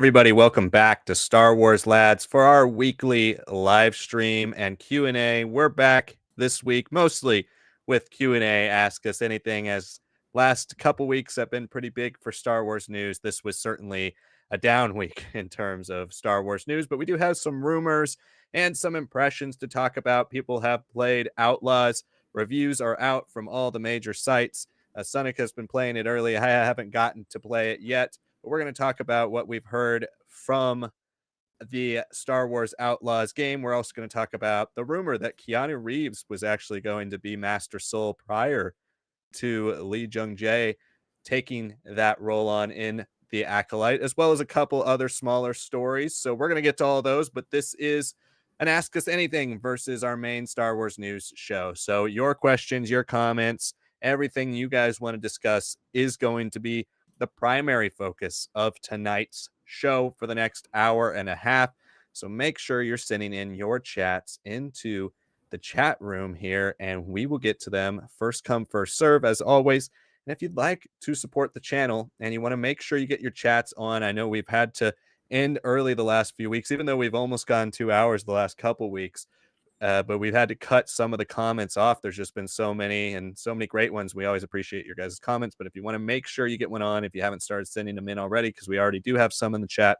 Everybody, welcome back to Star Wars Lads for our weekly live stream and Q&A. We're back this week mostly with Q&A. Ask Us Anything, as last couple weeks have been pretty big for Star Wars news. This was certainly a down week in terms of Star Wars news, but we do have some rumors and some impressions to talk about. People have played Outlaws. Reviews are out from all the major sites. Sonic has been playing it early. I haven't gotten to play it yet. But we're going to talk about what we've heard from the Star Wars Outlaws game. We're also going to talk about the rumor that Keanu Reeves was actually going to be Master Soul prior to Lee Jung-jae taking that role on in The Acolyte, as well as a couple other smaller stories. So we're going to get to all those, but this is an Ask Us Anything versus our main Star Wars news show. So your questions, your comments, everything you guys want to discuss is going to be the primary focus of tonight's show for the next hour and a half. So make sure you're sending in your chats into the chat room here, and we will get to them first come, first serve, as always. And if you'd like to support the channel and you want to make sure you get your chats on, I know we've had to end early the last few weeks, even though we've almost gone 2 hours the last couple weeks. But we've had to cut some of the comments off. There's just been so many and so many great ones. We always appreciate your guys' comments. But if you want to make sure you get one on, if you haven't started sending them in already, because we already do have some in the chat,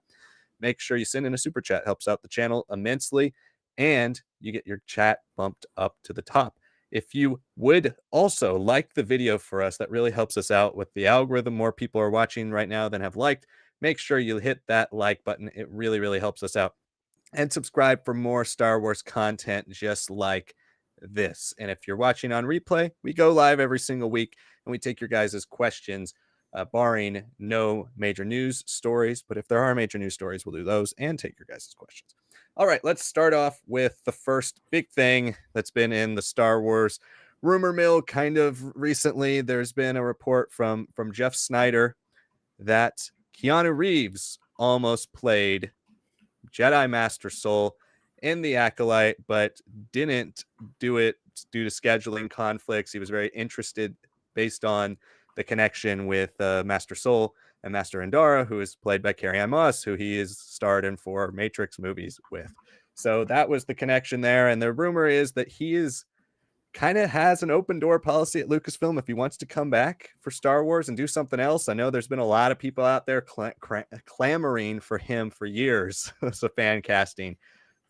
make sure you send in a super chat. Helps out the channel immensely. And you get your chat bumped up to the top. If you would also like the video for us, that really helps us out with the algorithm. More people are watching right now than have liked. Make sure you hit that like button. It really, really helps us out. And subscribe for more Star Wars content just like this. And if you're watching on replay, we go live every single week and we take your guys' questions, barring no major news stories. But if there are major news stories, we'll do those and take your guys' questions. All right, let's start off with the first big thing that's been in the Star Wars rumor mill kind of recently. There's been a report from Jeff Snyder that Keanu Reeves almost played Jedi Master Soul in The Acolyte, but didn't do it due to scheduling conflicts. He was very interested based on the connection with Master Soul and Master Endara, who is played by Carrie-Anne Moss, who he is starred in 4 Matrix movies with. So that was the connection there. And the rumor is that he is kind of has an open door policy at Lucasfilm if he wants to come back for Star Wars and do something else. I know there's been a lot of people out there clamoring for him for years as a fan casting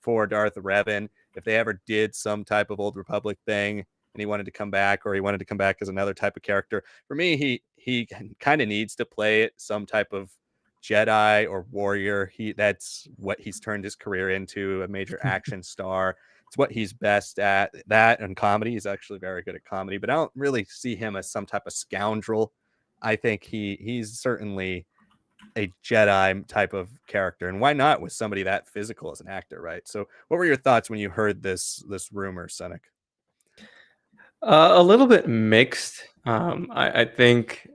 for Darth Revan. If they ever did some type of Old Republic thing and he wanted to come back, or he wanted to come back as another type of character, for me, he kind of needs to play some type of Jedi or warrior. That's what he's turned his career into, a major action star. It's what he's best at. That and comedy. He's actually very good at comedy, but I don't really see him as some type of scoundrel. I think he's certainly a Jedi type of character, and why not with somebody that physical as an actor, right? So, what were your thoughts when you heard this rumor, Senek? A little bit mixed. I think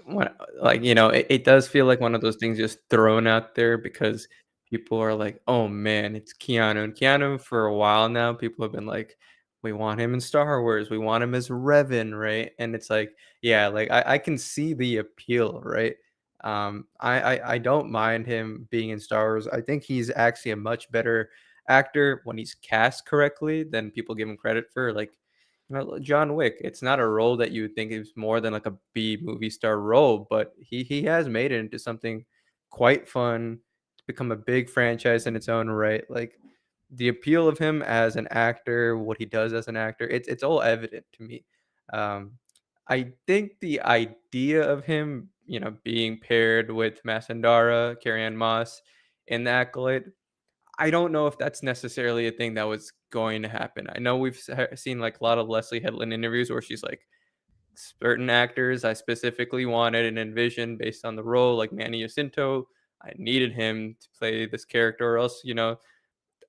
when, it does feel like one of those things just thrown out there because people are like, "Oh man, it's Keanu." And Keanu for a while now, people have been like, "We want him in Star Wars. We want him as Revan," right? And it's like, yeah, like I can see the appeal, right? I don't mind him being in Star Wars. I think he's actually a much better actor when he's cast correctly than people give him credit for. Like, John Wick, it's not a role that you would think is more than like a B movie star role, but he has made it into something quite fun. It's become a big franchise in its own right. Like the appeal of him as an actor, what he does as an actor, it's all evident to me. Um, I think the idea of him, being paired with Masandara, Carrie-Anne Moss in the Acolyte, I don't know if that's necessarily a thing that was going to happen. I know we've seen like a lot of Leslie Headland interviews where she's like, certain actors I specifically wanted and envisioned based on the role, like Manny Jacinto. I needed him to play this character, or else,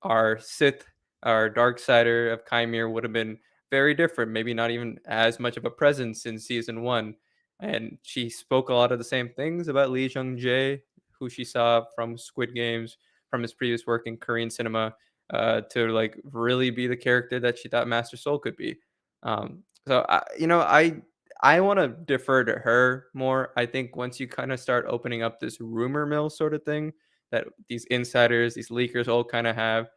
our Sith, our dark sider of Chimere would have been very different. Maybe not even as much of a presence in season 1. And she spoke a lot of the same things about Lee Jung Jae, who she saw from Squid Games, from his previous work in Korean cinema, to like really be the character that she thought Master Soul could be. So I want to defer to her more. I think once you kind of start opening up this rumor mill sort of thing, that these insiders, these leakers all kind of have.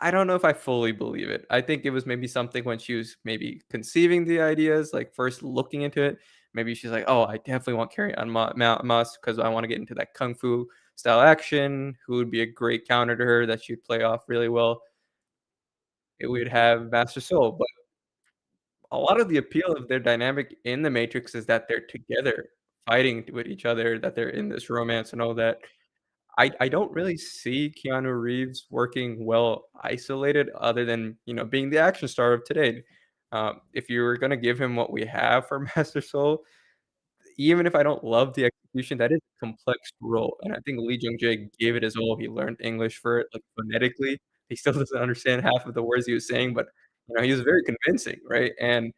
I don't know if I fully believe it. I think it was maybe something when she was maybe conceiving the ideas, like first looking into it. Maybe she's like, "Oh, I definitely want Carrie on Mount Moss because I want to get into that kung fu style action. Who would be a great counter to her that she'd play off really well? It would have Master Soul." But a lot of the appeal of their dynamic in the Matrix is that they're together, fighting with each other, that they're in this romance and all that. I don't really see Keanu Reeves working well isolated other than, being the action star of today. If you were gonna give him what we have for Master Soul, even if I don't love the execution, that is a complex role, and I think Lee Jung-jae gave it his all. He learned English for it, like, phonetically. He still doesn't understand half of the words he was saying, but, he was very convincing, right? And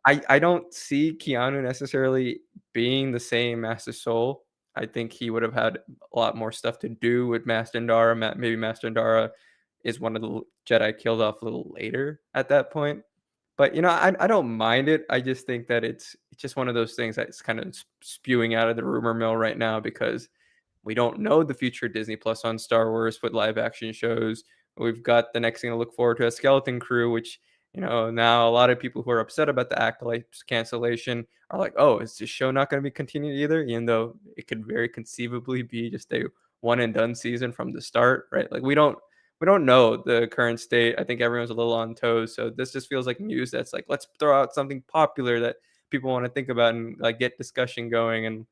I don't see Keanu necessarily being the same Master Soul. I think he would have had a lot more stuff to do with Master Ndara. Maybe Master Ndara is one of the Jedi killed off a little later at that point. But I don't mind it. I just think that it's just one of those things that's kind of spewing out of the rumor mill right now because we don't know the future of Disney Plus on Star Wars with live action shows. We've got the next thing to look forward to, a Skeleton Crew, which now a lot of people who are upset about the Acolyte's cancellation are like, "Oh, is this show not going to be continued either?" Even though it could very conceivably be just a one and done season from the start, right? Like we don't know the current state. I think everyone's a little on toes, so this just feels like news that's like, let's throw out something popular that people want to think about and like get discussion going. And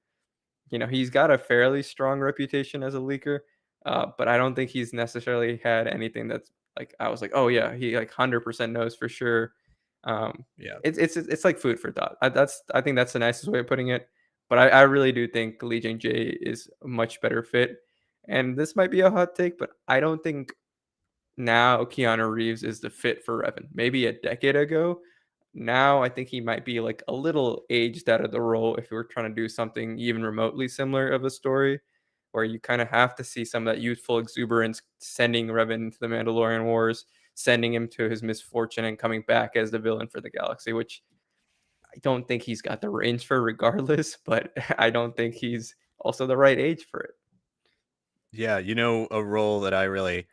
he's got a fairly strong reputation as a leaker, but I don't think he's necessarily had anything that's like I was like, "Oh yeah, he like 100% knows for sure." Um, Yeah. it's like food for thought. I think that's the nicest way of putting it. But I really do think Lee Jing Jae is a much better fit. And this might be a hot take, but I don't think now Keanu Reeves is the fit for Revan. Maybe a decade ago. Now I think he might be like a little aged out of the role if we were trying to do something even remotely similar of a story, where you kind of have to see some of that youthful exuberance sending Revan to the Mandalorian Wars, sending him to his misfortune and coming back as the villain for the galaxy, which I don't think he's got the range for regardless, but I don't think he's also the right age for it. Yeah, a role that I really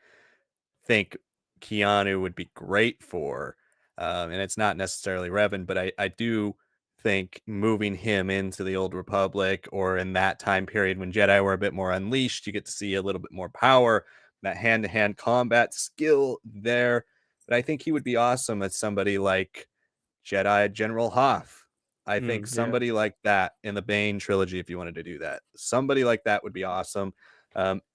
think Keanu would be great for, and it's not necessarily Revan, but I do think moving him into the Old Republic or in that time period when Jedi were a bit more unleashed, you get to see a little bit more power, that hand-to-hand combat skill there. But I think he would be awesome as somebody like Jedi General Hoth. I think Yeah. somebody like that in the Bane trilogy, if you wanted to do that, somebody like that would be awesome.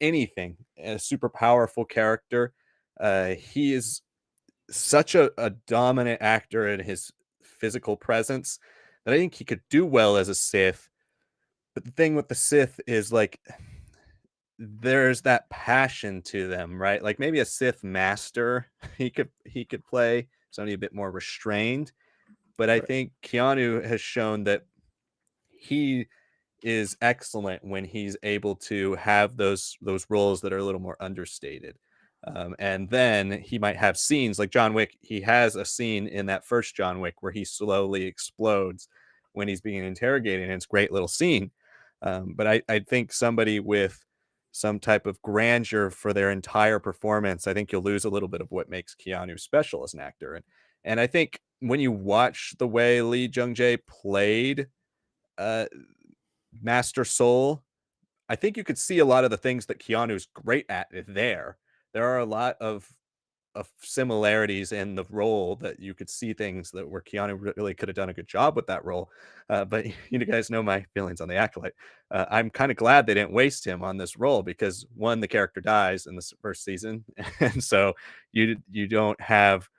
Anything, a super powerful character. He is such a dominant actor in his physical presence that I think he could do well as a Sith. But the thing with the Sith is like there's that passion to them, right? Like maybe a Sith master he could play somebody a bit more restrained. But I Right. think Keanu has shown that he is excellent when he's able to have those roles that are a little more understated. And then he might have scenes like John Wick. He has a scene in that first John Wick where he slowly explodes when he's being interrogated, and it's a great little scene. But I think somebody with some type of grandeur for their entire performance, I think you'll lose a little bit of what makes Keanu special as an actor. And I think when you watch the way Lee Jung Jae played uh, Master Soul, I think you could see a lot of the things that Keanu's great at there. There are a lot of similarities in the role that you could see things that where Keanu really could have done a good job with that role. But you guys know my feelings on the Acolyte. I'm kind of glad they didn't waste him on this role because one, the character dies in this first season, and so you don't have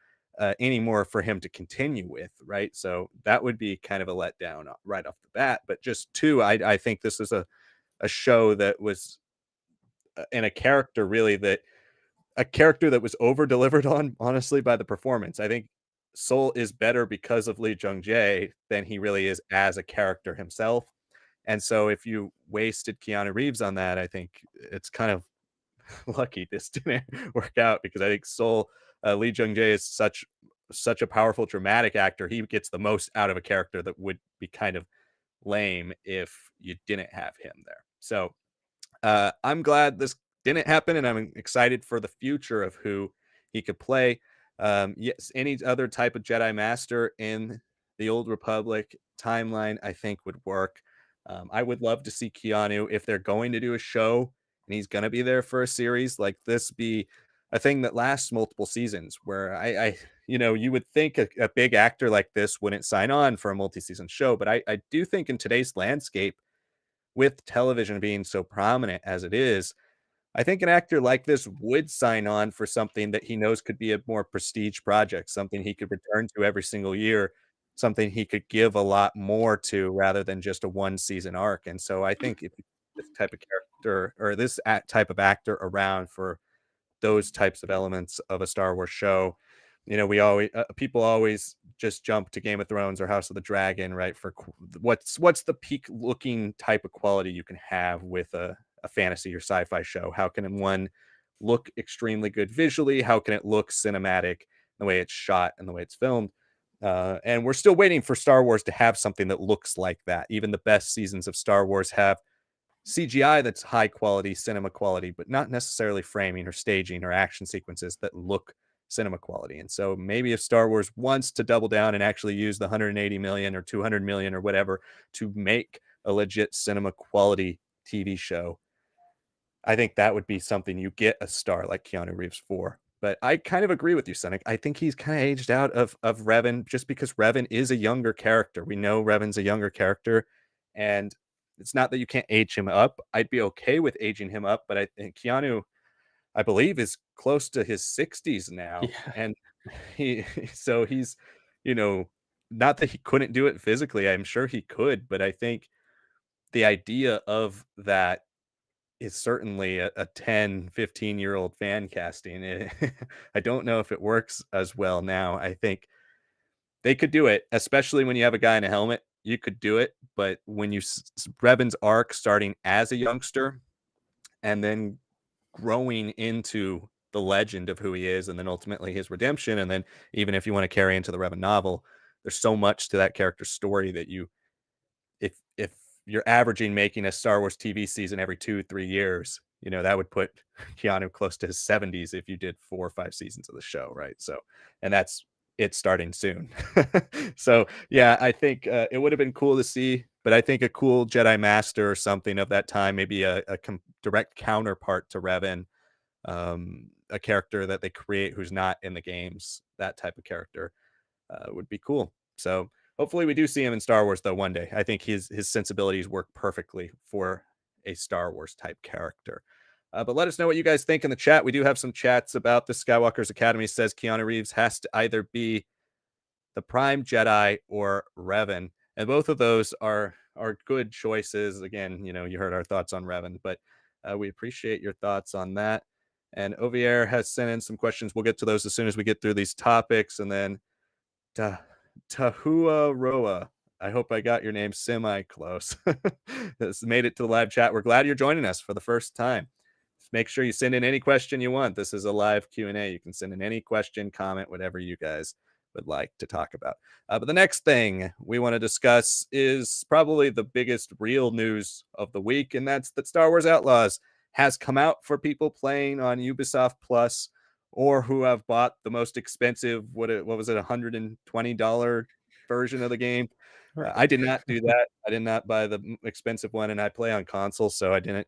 any more for him to continue with, right? So that would be kind of a letdown right off the bat. But just two, I think this is a show that was and a character that was over delivered on, honestly, by the performance. I think Soul is better because of Lee Jung Jae than he really is as a character himself. And so if you wasted Keanu Reeves on that, I think it's kind of lucky this didn't work out because I think Soul Lee Jung Jae is such a powerful dramatic actor. He gets the most out of a character that would be kind of lame if you didn't have him there. So I'm glad this didn't happen, and I'm excited for the future of who he could play. Yes, any other type of Jedi Master in the Old Republic timeline, I think would work. I would love to see Keanu if they're going to do a show and he's going to be there for a series like this, be a thing that lasts multiple seasons. Where you would think a big actor like this wouldn't sign on for a multi-season show, but I do think in today's landscape, with television being so prominent as it is, I think an actor like this would sign on for something that he knows could be a more prestige project, something he could return to every single year, something he could give a lot more to rather than just a one season arc. And so I think if this type of character or this type of actor around for those types of elements of a Star Wars show. We always people always just jump to Game of Thrones or House of the Dragon, right? For what's the peak looking type of quality you can have with a fantasy or sci-fi show? How can one look extremely good visually? How can it look cinematic, the way it's shot and the way it's filmed? And we're still waiting for Star Wars to have something that looks like that. Even the best seasons of Star Wars have CGI that's high quality, cinema quality, but not necessarily framing or staging or action sequences that look cinema quality. And so maybe if Star Wars wants to double down and actually use the 180 million or 200 million or whatever to make a legit cinema quality TV show, I think that would be something you get a star like Keanu Reeves for. But I kind of agree with you, Senek. I think he's kind of aged out of Revan just because Revan is a younger character. We know Revan's a younger character, and it's not that you can't age him up. I'd be okay with aging him up, but I think Keanu, I believe, is close to his 60s now. Yeah. And he so he's, you know, not that he couldn't do it physically. I'm sure he could, but I think the idea of that is certainly a 10, 15-year-old fan casting. I don't know if it works as well now. I think they could do it, especially when you have a guy in a helmet. You could do it, but when Revan's arc starting as a youngster and then growing into the legend of who he is, and then ultimately his redemption, and then even if you want to carry into the Revan novel, there's so much to that character's story that if you're averaging making a Star Wars TV season every 2-3 years, that would put Keanu close to his 70s if you did 4 or 5 seasons of the show, right? So, and that's it starting soon. So, yeah, I think it would have been cool to see, but I think a cool Jedi Master or something of that time, maybe a direct counterpart to Revan, a character that they create who's not in the games, that type of character would be cool. So hopefully we do see him in Star Wars though one day. I think his sensibilities work perfectly for a Star Wars type character. But let us know what you guys think in the chat. We do have some chats about the Skywalker's Academy. Says Keanu Reeves has to either be the Prime Jedi or Revan, and both of those are good choices. Again, you heard our thoughts on Revan, but we appreciate your thoughts on that. And Ovier has sent in some questions. We'll get to those as soon as we get through these topics, and then Ta Tahua Roa. I hope I got your name semi close. This made it to the live chat. We're glad you're joining us for the first time. Just make sure you send in any question you want. This is a live Q&A. You can send in any question, comment, whatever you guys would like to talk about. But the next thing we want to discuss is probably the biggest real news of the week, and that's that Star Wars Outlaws has come out for people playing on Ubisoft Plus or who have bought the most expensive, what was it, $120 version of the game. Right. I did not do that. I did not buy the expensive one, and I play on console, so I didn't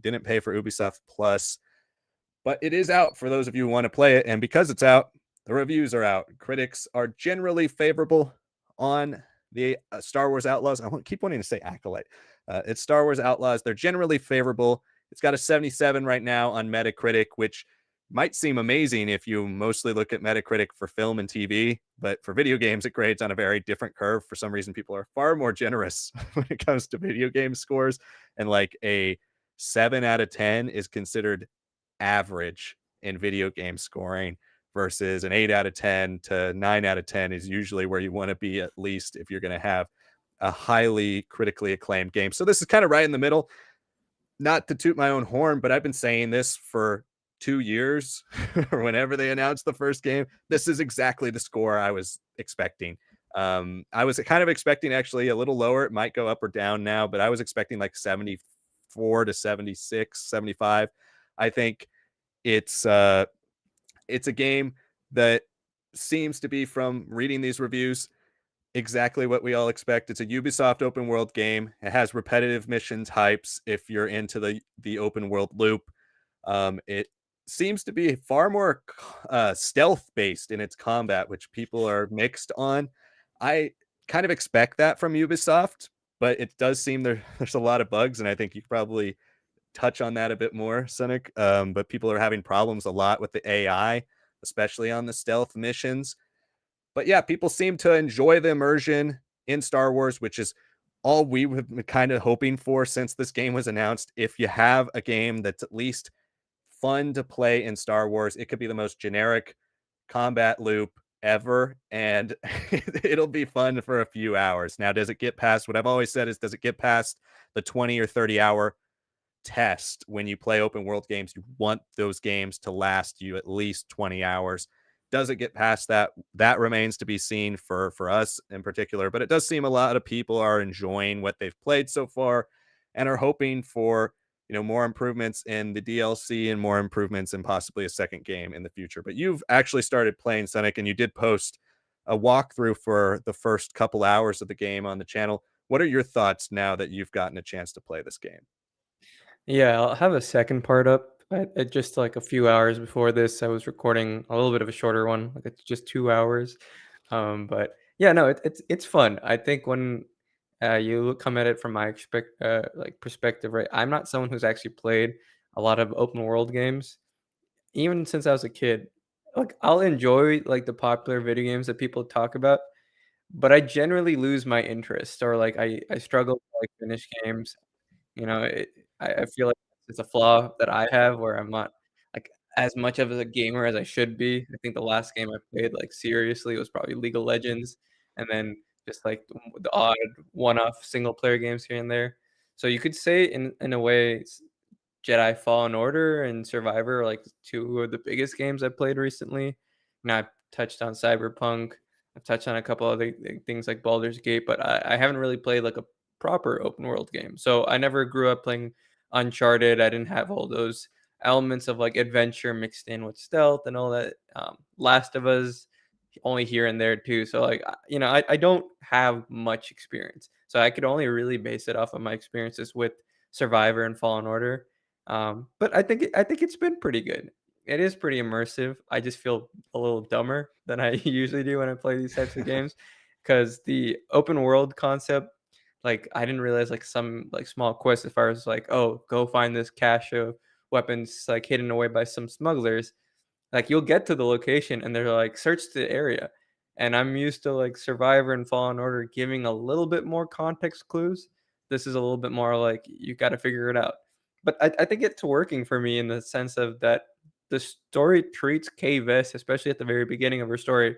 didn't pay for Ubisoft Plus. But it is out for those of you who want to play it, and because it's out, the reviews are out. Critics are generally favorable on the Star Wars Outlaws. Keep wanting to say Acolyte. It's Star Wars Outlaws. They're generally favorable. It's got a 77 right now on Metacritic, which might seem amazing if you mostly look at Metacritic for film and TV, but for video games, it grades on a very different curve. For some reason, people are far more generous when it comes to video game scores, and like a 7 out of 10 is considered average in video game scoring versus an 8 out of 10 to 9 out of 10 is usually where you want to be, at least if you're going to have a highly critically acclaimed game. So this is kind of right in the middle. Not to toot my own horn, but I've been saying this for 2 years or whenever they announced the first game. This is exactly the score I was expecting. I was kind of expecting actually a little lower. It might go up or down now, but I was expecting like 70 74 to 76, 75. I think it's uh it's a game that seems to be, from reading these reviews, exactly what we all expect. It's a Ubisoft open world game. It has repetitive missions hypes if you're into the open world loop. It seems to be far more stealth based in its combat, which people are mixed on. I kind of expect that from Ubisoft, but it does seem there's a lot of bugs, and I think you could probably touch on that a bit more, Cynic. But people are having problems a lot with the AI, especially on the stealth missions. But yeah, people seem to enjoy the immersion in Star Wars, which is all we have been kind of hoping for since this game was announced. If you have a game that's at least fun to play in Star Wars, it could be the most generic combat loop ever, and it'll be fun for a few hours. Now, does it get past what I've always said is, does it get past the 20 or 30 hour test? When you play open world games, you want those games to last you at least 20 hours. Does it get past that? That remains to be seen for us in particular, but it does seem a lot of people are enjoying what they've played so far and are hoping for, more improvements in the DLC and more improvements in possibly a second game in the future. But you've actually started playing Sonic, and you did post a walkthrough for the first couple hours of the game on the channel. What are your thoughts now that you've gotten a chance to play this game? Yeah, I'll have a second part up. Just like a few hours before this, I was recording a little bit of a shorter one, like it's just 2 hours. But yeah, no, it's fun. I think when come at it from my like perspective, right? I'm not someone who's actually played a lot of open world games, even since I was a kid. Like I'll enjoy like the popular video games that people talk about, but I generally lose my interest, or like I struggle to like finish games. You know, I feel like it's a flaw that I have where I'm not, like, as much of a gamer as I should be. I think the last game I played, like, seriously was probably League of Legends, and then just, like, the odd one-off single player games here and there. So you could say in a way Jedi Fallen Order and Survivor are, like, two of the biggest games I played recently. And I've touched on Cyberpunk. I've touched on a couple other things like Baldur's Gate, but I haven't really played, like, a proper open world game. So I never grew up playing Uncharted. I didn't have all those elements of, like, adventure mixed in with stealth and all that. Last of Us, only here and there too. So, like, I don't have much experience. So I could only really base it off of my experiences with Survivor and Fallen Order. But I think it's been pretty good. It is pretty immersive. I just feel a little dumber than I usually do when I play these types of games, because the open world concept, like I didn't realize like some like small quests as far as like, oh, go find this cache of weapons like hidden away by some smugglers. Like you'll get to the location and they're like, search the area. And I'm used to like Survivor and Fallen Order giving a little bit more context clues. This is a little bit more like you got to figure it out. But I think it's working for me in the sense of that the story treats Kay Vess, especially at the very beginning of her story,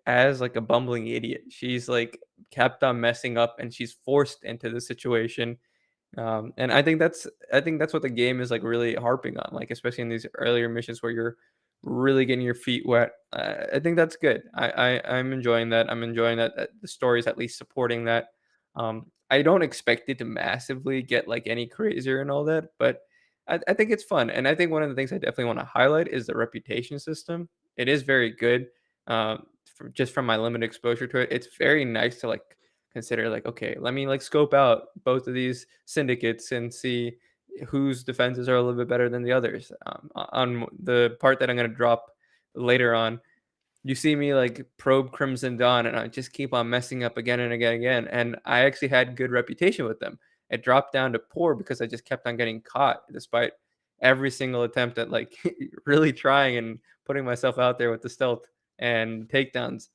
as like a bumbling idiot. She's like kept on messing up and she's forced into the situation. And I think that's what the game is like really harping on, like especially in these earlier missions where you're really getting your feet wet. I think that's good. I'm enjoying that. I'm enjoying that the story is at least supporting that. I don't expect it to massively get like any crazier and all that, but I think it's fun. And I think one of the things I definitely want to highlight is the reputation system. It is very good. Just from my limited exposure to it, it's very nice to like consider like, okay, let me like scope out both of these syndicates and see whose defenses are a little bit better than the others. On the part that I'm going to drop later on, you see me like probe Crimson Dawn, and I just keep on messing up again and again and again. And I actually had good reputation with them. It dropped down to poor because I just kept on getting caught despite every single attempt at like really trying and putting myself out there with the stealth and takedowns.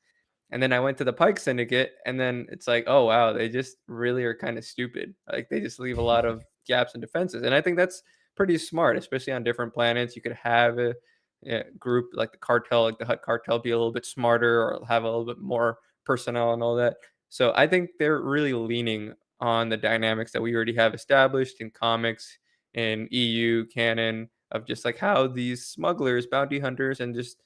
And then I went to the Pike Syndicate, and then it's like, oh wow, they just really are kind of stupid. Like they just leave a lot of gaps in defenses, and I think that's pretty smart, especially on different planets. You could have a group like the cartel, like the Hut cartel, be a little bit smarter or have a little bit more personnel and all that. So I think they're really leaning on the dynamics that we already have established in comics, in EU canon, of just like how these smugglers, bounty hunters, and just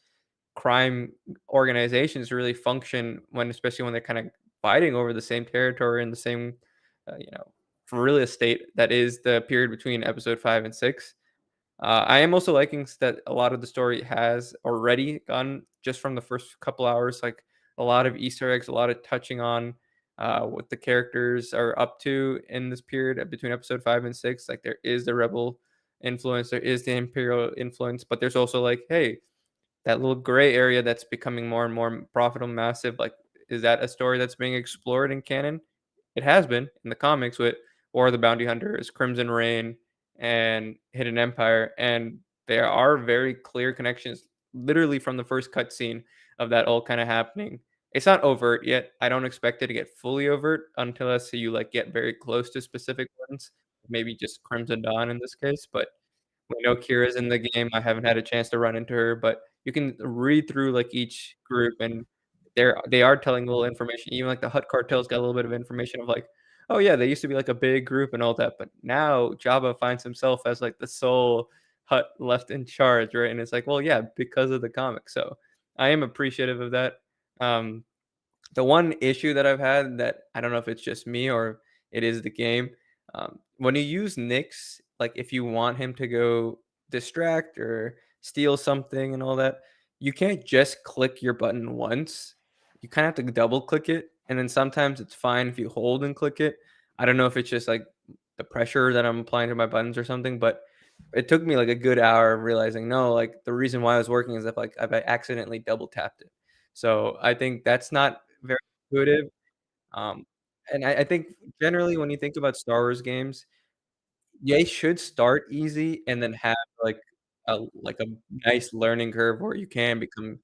crime organizations really function when especially when they're kind of fighting over the same territory and the same, uh, you know, for real estate that is the period between episode 5 and 6. I am also liking that a lot of the story has already gone just from the first couple hours, like a lot of Easter eggs, a lot of touching on what the characters are up to in this period between episode 5 and 6. Like there is the rebel influence, there is the imperial influence, but there's also like, hey, that little gray area that's becoming more and more profitable, massive. Like, is that a story that's being explored in canon? It has been in the comics with War of the Bounty Hunters, Crimson Reign, and Hidden Empire, and there are very clear connections, literally from the first cutscene of that all kind of happening. It's not overt yet. I don't expect it to get fully overt until I see you like get very close to specific ones, maybe just Crimson Dawn in this case. But we know Kira's in the game. I haven't had a chance to run into her, but you can read through like each group, and they are telling little information. Even like the Hut cartel's got a little bit of information of like, oh yeah, they used to be like a big group and all that, but now Jabba finds himself as like the sole Hut left in charge, right? And it's like, well, yeah, because of the comic. So I am appreciative of that. Um, the one issue that I've had that I don't know if it's just me or it is the game, when you use Nyx, like if you want him to go distract or steal something and all that, you can't just click your button once. You kind of have to double click it, and then sometimes it's fine if you hold and click it. I don't know if it's just like the pressure that I'm applying to my buttons or something, but it took me like a good hour of realizing no, like the reason why I was working is if I accidentally double tapped it. So I think that's not very intuitive. Um, and I think generally when you think about Star Wars games, they should start easy and then have like a nice learning curve where you can become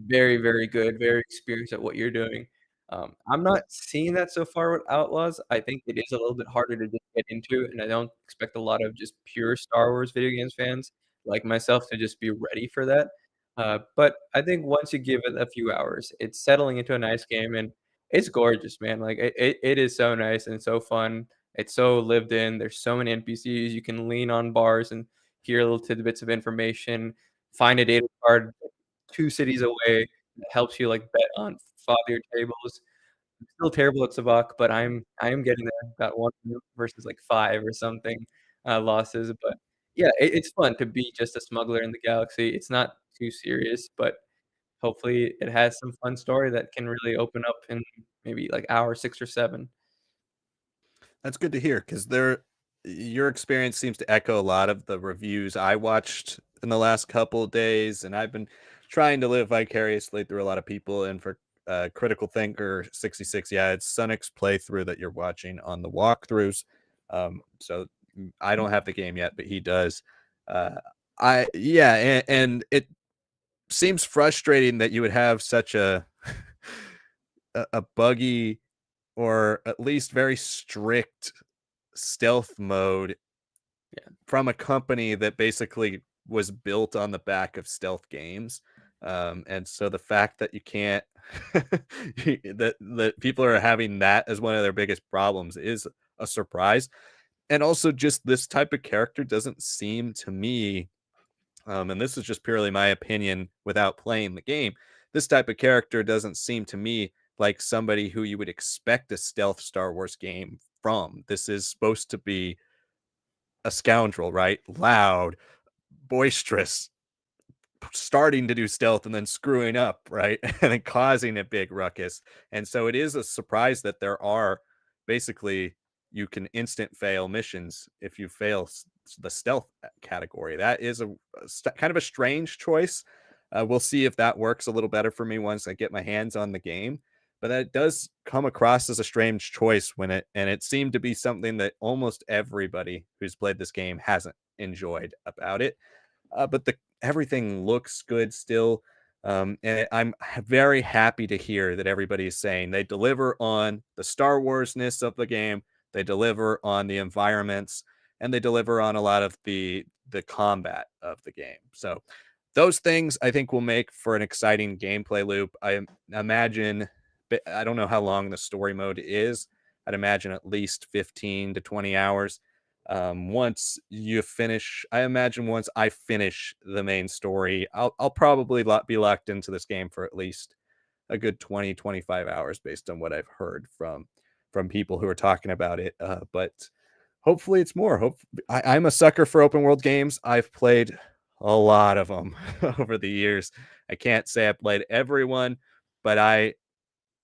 very, very good, very experienced at what you're doing. I'm not seeing that so far with Outlaws. I think it is a little bit harder to just get into, and I don't expect a lot of just pure Star Wars video games fans like myself to just be ready for that. But I think once you give it a few hours, it's settling into a nice game, and it's gorgeous, man. Like it is so nice and so fun. It's so lived in. There's so many NPCs. You can lean on bars and hear little tidbits of information. Find a data card 2 cities away that helps you like bet on father tables. I'm still terrible at Sabacc, but I am getting there. Got 1 versus like 5 or something losses. But yeah, it's fun to be just a smuggler in the galaxy. It's not too serious, but hopefully it has some fun story that can really open up in maybe like hour 6 or 7. That's good to hear because there, your experience seems to echo a lot of the reviews I watched in the last couple of days, and I've been trying to live vicariously through a lot of people. And for Critical Thinker 66, yeah, it's Sonic's playthrough that you're watching on the walkthroughs. So I don't have the game yet, but he does. Uh, yeah, and it seems frustrating that you would have such a a buggy or at least very strict stealth mode Yeah. from a company that basically was built on the back of stealth games. And so the fact that you can't that people are having that as one of their biggest problems is a surprise. And also just this type of character doesn't seem to me, and this is just purely my opinion without playing the game, this type of character doesn't seem to me like somebody who you would expect a stealth Star Wars game from. This is supposed to be a scoundrel, right? Loud, boisterous, starting to do stealth and then screwing up, right? And then causing a big ruckus. And so it is a surprise that there are basically you can instant fail missions if you fail the stealth category. That is kind of a strange choice. We'll see if that works a little better for me once I get my hands on the game. But that does come across as a strange choice when it seemed to be something that almost everybody who's played this game hasn't enjoyed about it. But the everything looks good still. And I'm very happy to hear that everybody is saying they deliver on the Star Warsness of the game, they deliver on the environments, and they deliver on a lot of the combat of the game. So those things I think will make for an exciting gameplay loop. I imagine, but I don't know how long the story mode is. I'd imagine at least 15 to 20 hours. Once you finish, I imagine once I finish the main story, I'll probably be locked into this game for at least a good 20-25 hours based on what I've heard from people who are talking about it. But hopefully it's more. I'm a sucker for open world games. I've played a lot of them over the years. I can't say I played every one, but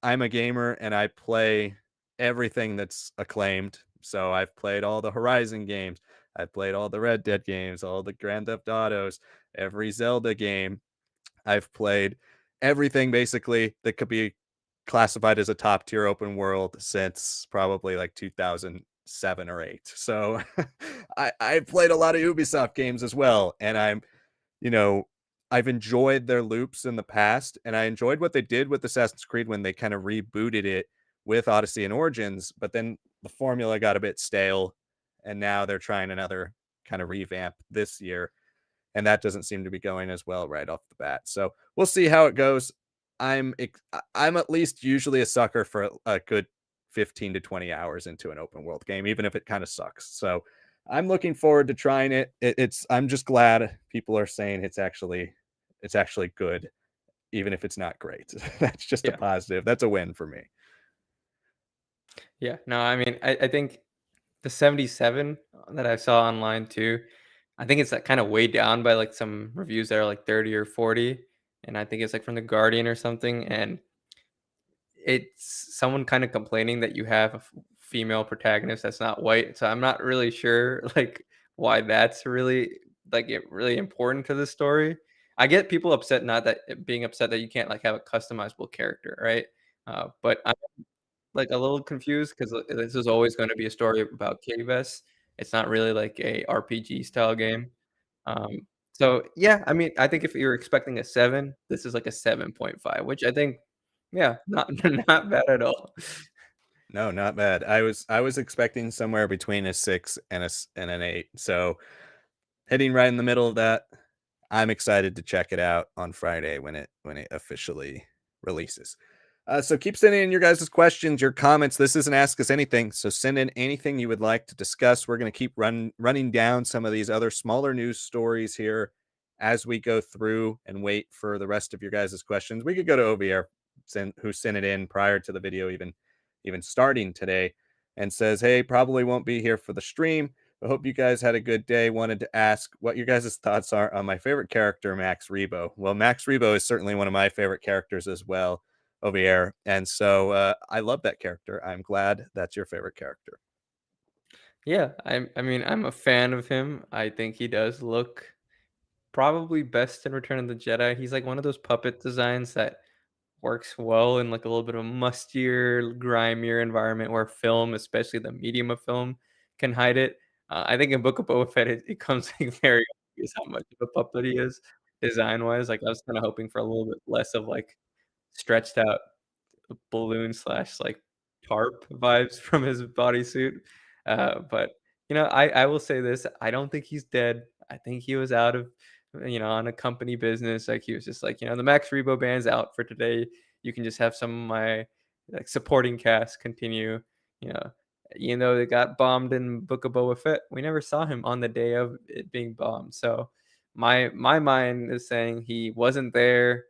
I'm a gamer and I play everything that's acclaimed. So I've played all the Horizon games. I've played all the Red Dead games, all the Grand Theft Autos, every Zelda game. I've played everything basically that could be classified as a top tier open world since probably like 2007 or 8. So I've played a lot of Ubisoft games as well. And you know, I've enjoyed their loops in the past, and I enjoyed what they did with Assassin's Creed when they kind of rebooted it with Odyssey and Origins, but then the formula got a bit stale, and now they're trying another kind of revamp this year, and that doesn't seem to be going as well right off the bat. So we'll see how it goes. I'm at least usually a sucker for a good 15 to 20 hours into an open world game, even if it kind of sucks. So I'm looking forward to trying it. I'm just glad people are saying it's actually good, even if it's not great. That's just a Yeah. positive. That's a win for me. Yeah. No, I mean, I think the 77 that I saw online too, I think it's like kind of weighed down by like some reviews that are like 30 or 40. And I think it's like from the Guardian or something. And it's someone kind of complaining that you have a female protagonist that's not white. So I'm not really sure like why that's really like it really important to the story. I get people upset, not that being upset that you can't like have a customizable character, right? But I'm like a little confused because this is always going to be a story about KEANU. It's not really like a RPG style game. So yeah, I mean, I think if you're expecting a 7, this is like a 7.5, which I think, yeah, not not bad at all. No, not bad. I was expecting somewhere between a 6 and and an 8. So hitting right in the middle of that. I'm excited to check it out on Friday when it officially releases. So keep sending in your guys' questions, your comments. This isn't Ask Us Anything, so send in anything you would like to discuss. We're going to keep running down some of these other smaller news stories here as we go through and wait for the rest of your guys' questions. We could go to OVR, who sent it in prior to the video even starting today, and says, "Hey, probably won't be here for the stream. I hope you guys had a good day. Wanted to ask what your guys' thoughts are on my favorite character, Max Rebo." Well, Max Rebo is certainly one of my favorite characters as well over here. And so I love that character. I'm glad that's your favorite character. Yeah, I mean, I'm a fan of him. I think he does look probably best in Return of the Jedi. He's like one of those puppet designs that works well in like a little bit of a mustier, grimier environment where film, especially the medium of film, can hide it. I think in Book of Boba Fett, it comes like very obvious how much of a puppet he is design wise. Like I was kind of hoping for a little bit less of like stretched out balloon slash like tarp vibes from his bodysuit. But I will say this: I don't think he's dead. I think he was out of on a company business. Like he was just like the Max Rebo band's out for today. You can just have some of my like supporting cast continue. You know. They got bombed in Book of Boba Fett. We never saw him on the day of it being bombed. So my mind is saying he wasn't there.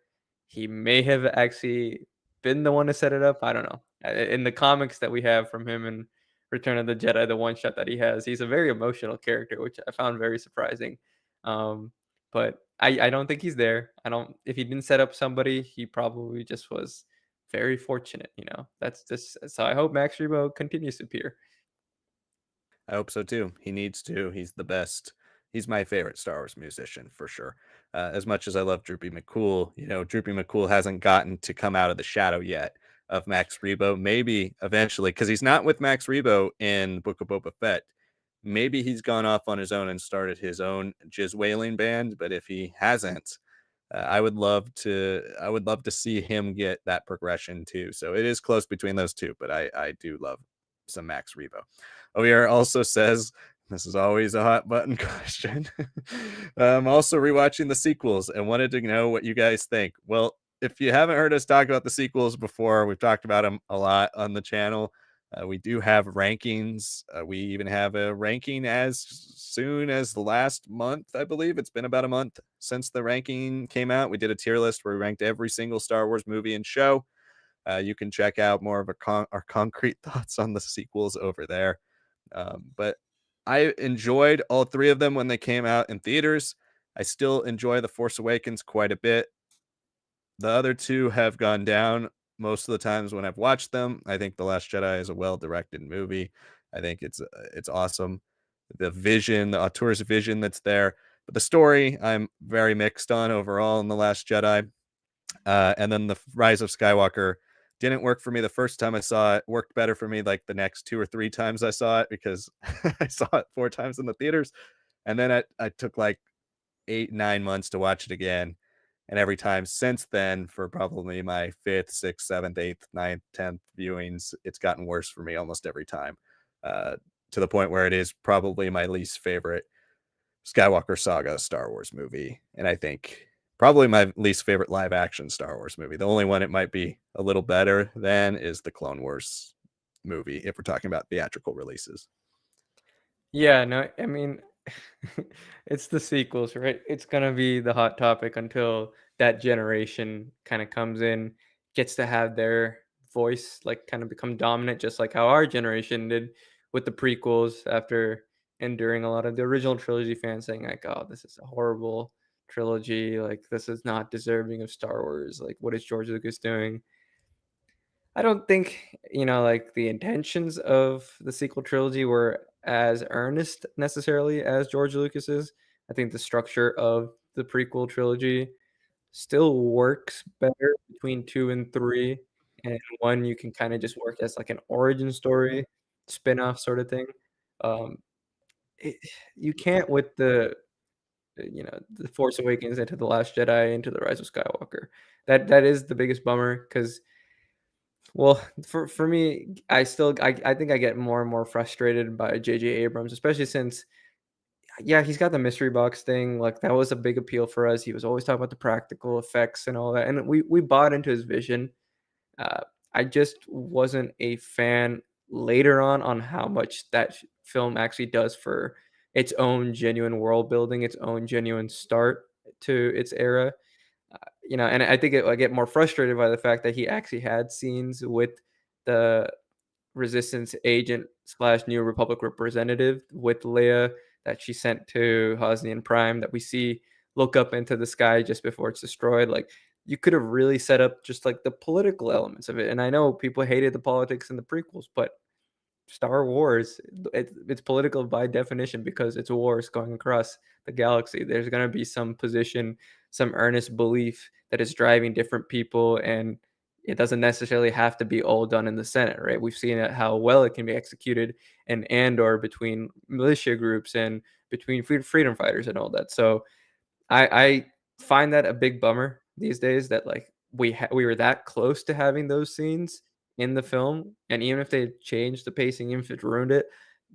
He may have actually been the one to set it up. I don't know. In the comics that we have from him in Return of the Jedi, the one shot that he has, he's a very emotional character, which I found very surprising. Um, but I don't think he's there. I don't. If he didn't set up somebody, he probably just was very fortunate. That's just so. I hope Max Rebo continues to appear. I hope so too. He needs to. He's the best. He's my favorite Star Wars musician for sure. As much as I love Droopy McCool, Droopy McCool hasn't gotten to come out of the shadow yet of Max Rebo. Maybe eventually, because he's not with Max Rebo in Book of Boba Fett. Maybe he's gone off on his own and started his own jizz wailing band. But if he hasn't, I would love to. I would love to see him get that progression too. So it is close between those two, but I do love some Max Rebo. OER also says, this is always a hot button question. I'm also rewatching the sequels and wanted to know what you guys think. Well, if you haven't heard us talk about the sequels before, we've talked about them a lot on the channel. We do have rankings. We even have a ranking as soon as the last month, I believe. It's been about a month since the ranking came out. We did a tier list where we ranked every single Star Wars movie and show. You can check out more of our concrete thoughts on the sequels over there. But I enjoyed all three of them when they came out in theaters. I still enjoy The Force Awakens quite a bit. The other two have gone down most of the times when I've watched them. I think The Last Jedi is a well-directed movie. I think it's awesome. The vision, the auteur's vision that's there, but the story I'm very mixed on overall in The Last Jedi. And then The Rise of Skywalker didn't work for me the first time I saw it. Worked better for me like the next 2 or 3 times I saw it because I saw it 4 times in the theaters. And then I took like 8, 9 months to watch it again. And every time since then, for probably my 5th, 6th, 7th, 8th, 9th, 10th viewings, it's gotten worse for me almost every time. Uh, to the point where it is probably my least favorite Skywalker Saga Star Wars movie. And I think probably my least favorite live action Star Wars movie. The only one it might be a little better than is the Clone Wars movie, if we're talking about theatrical releases. Yeah, no, I mean, it's the sequels, right? It's gonna be the hot topic until that generation kind of comes in, gets to have their voice like kind of become dominant, just like how our generation did with the prequels after enduring a lot of the original trilogy fans saying like, "Oh, this is a horrible trilogy. Like, this is not deserving of Star Wars. Like, what is George Lucas doing?" I don't think, like, the intentions of the sequel trilogy were as earnest necessarily as George Lucas's. I think the structure of the prequel trilogy still works better between 2 and 3, and 1 you can kinda just work as, like, an origin story, spin-off sorta thing. Um, it you can't with The Force Awakens into The Last Jedi into The Rise of Skywalker. That is the biggest bummer because. Well, for me, I think I get more and more frustrated by J.J. Abrams, especially since, yeah, he's got the mystery box thing, like, that was a big appeal for us. He was always talking about the practical effects and all that, and we bought into his vision. Uh, I just wasn't a fan later on how much that film actually does for its own genuine world building, its own genuine start to its era. And I think I get more frustrated by the fact that he actually had scenes with the Resistance agent slash New Republic representative with Leia that she sent to Hosnian Prime that we see look up into the sky just before it's destroyed. Like, you could have really set up just like the political elements of it. And I know people hated the politics in the prequels, but Star Wars, it's political by definition because it's wars going across the galaxy. There's gonna be some position, some earnest belief that is driving different people, and it doesn't necessarily have to be all done in the Senate, right? We've seen it, how well it can be executed in Andor between militia groups and between freedom fighters and all that. So I find that a big bummer these days that, like, we were that close to having those scenes in the film, and even if they changed the pacing, even if it ruined it,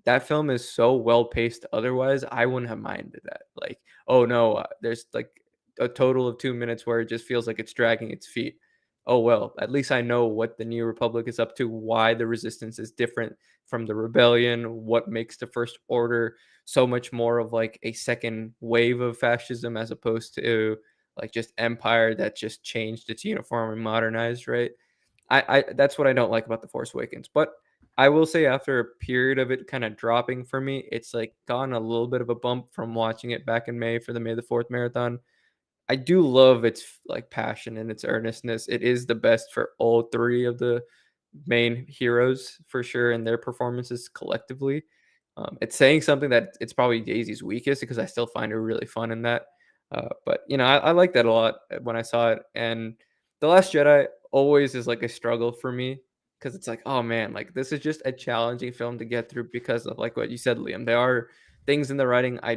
that film is so well paced otherwise, I wouldn't have minded that. Like, "Oh, no, there's, like, a total of 2 minutes where it just feels like it's dragging its feet. Oh, well, at least I know what the New Republic is up to, why the Resistance is different from the Rebellion, what makes the First Order so much more of like a second wave of fascism as opposed to like just empire that just changed its uniform and modernized, right? I That's what I don't like about The Force Awakens. But I will say after a period of it kind of dropping for me, it's like gone a little bit of a bump from watching it back in May for the May the 4th marathon. I do love its like passion and its earnestness. It is the best for all three of the main heroes for sure and their performances collectively. It's saying something that it's probably Daisy's weakest because I still find her really fun in that. But I like that a lot when I saw it. And The Last Jedi always is like a struggle for me because it's like, oh man, like this is just a challenging film to get through because of like what you said, Liam. There are things in the writing I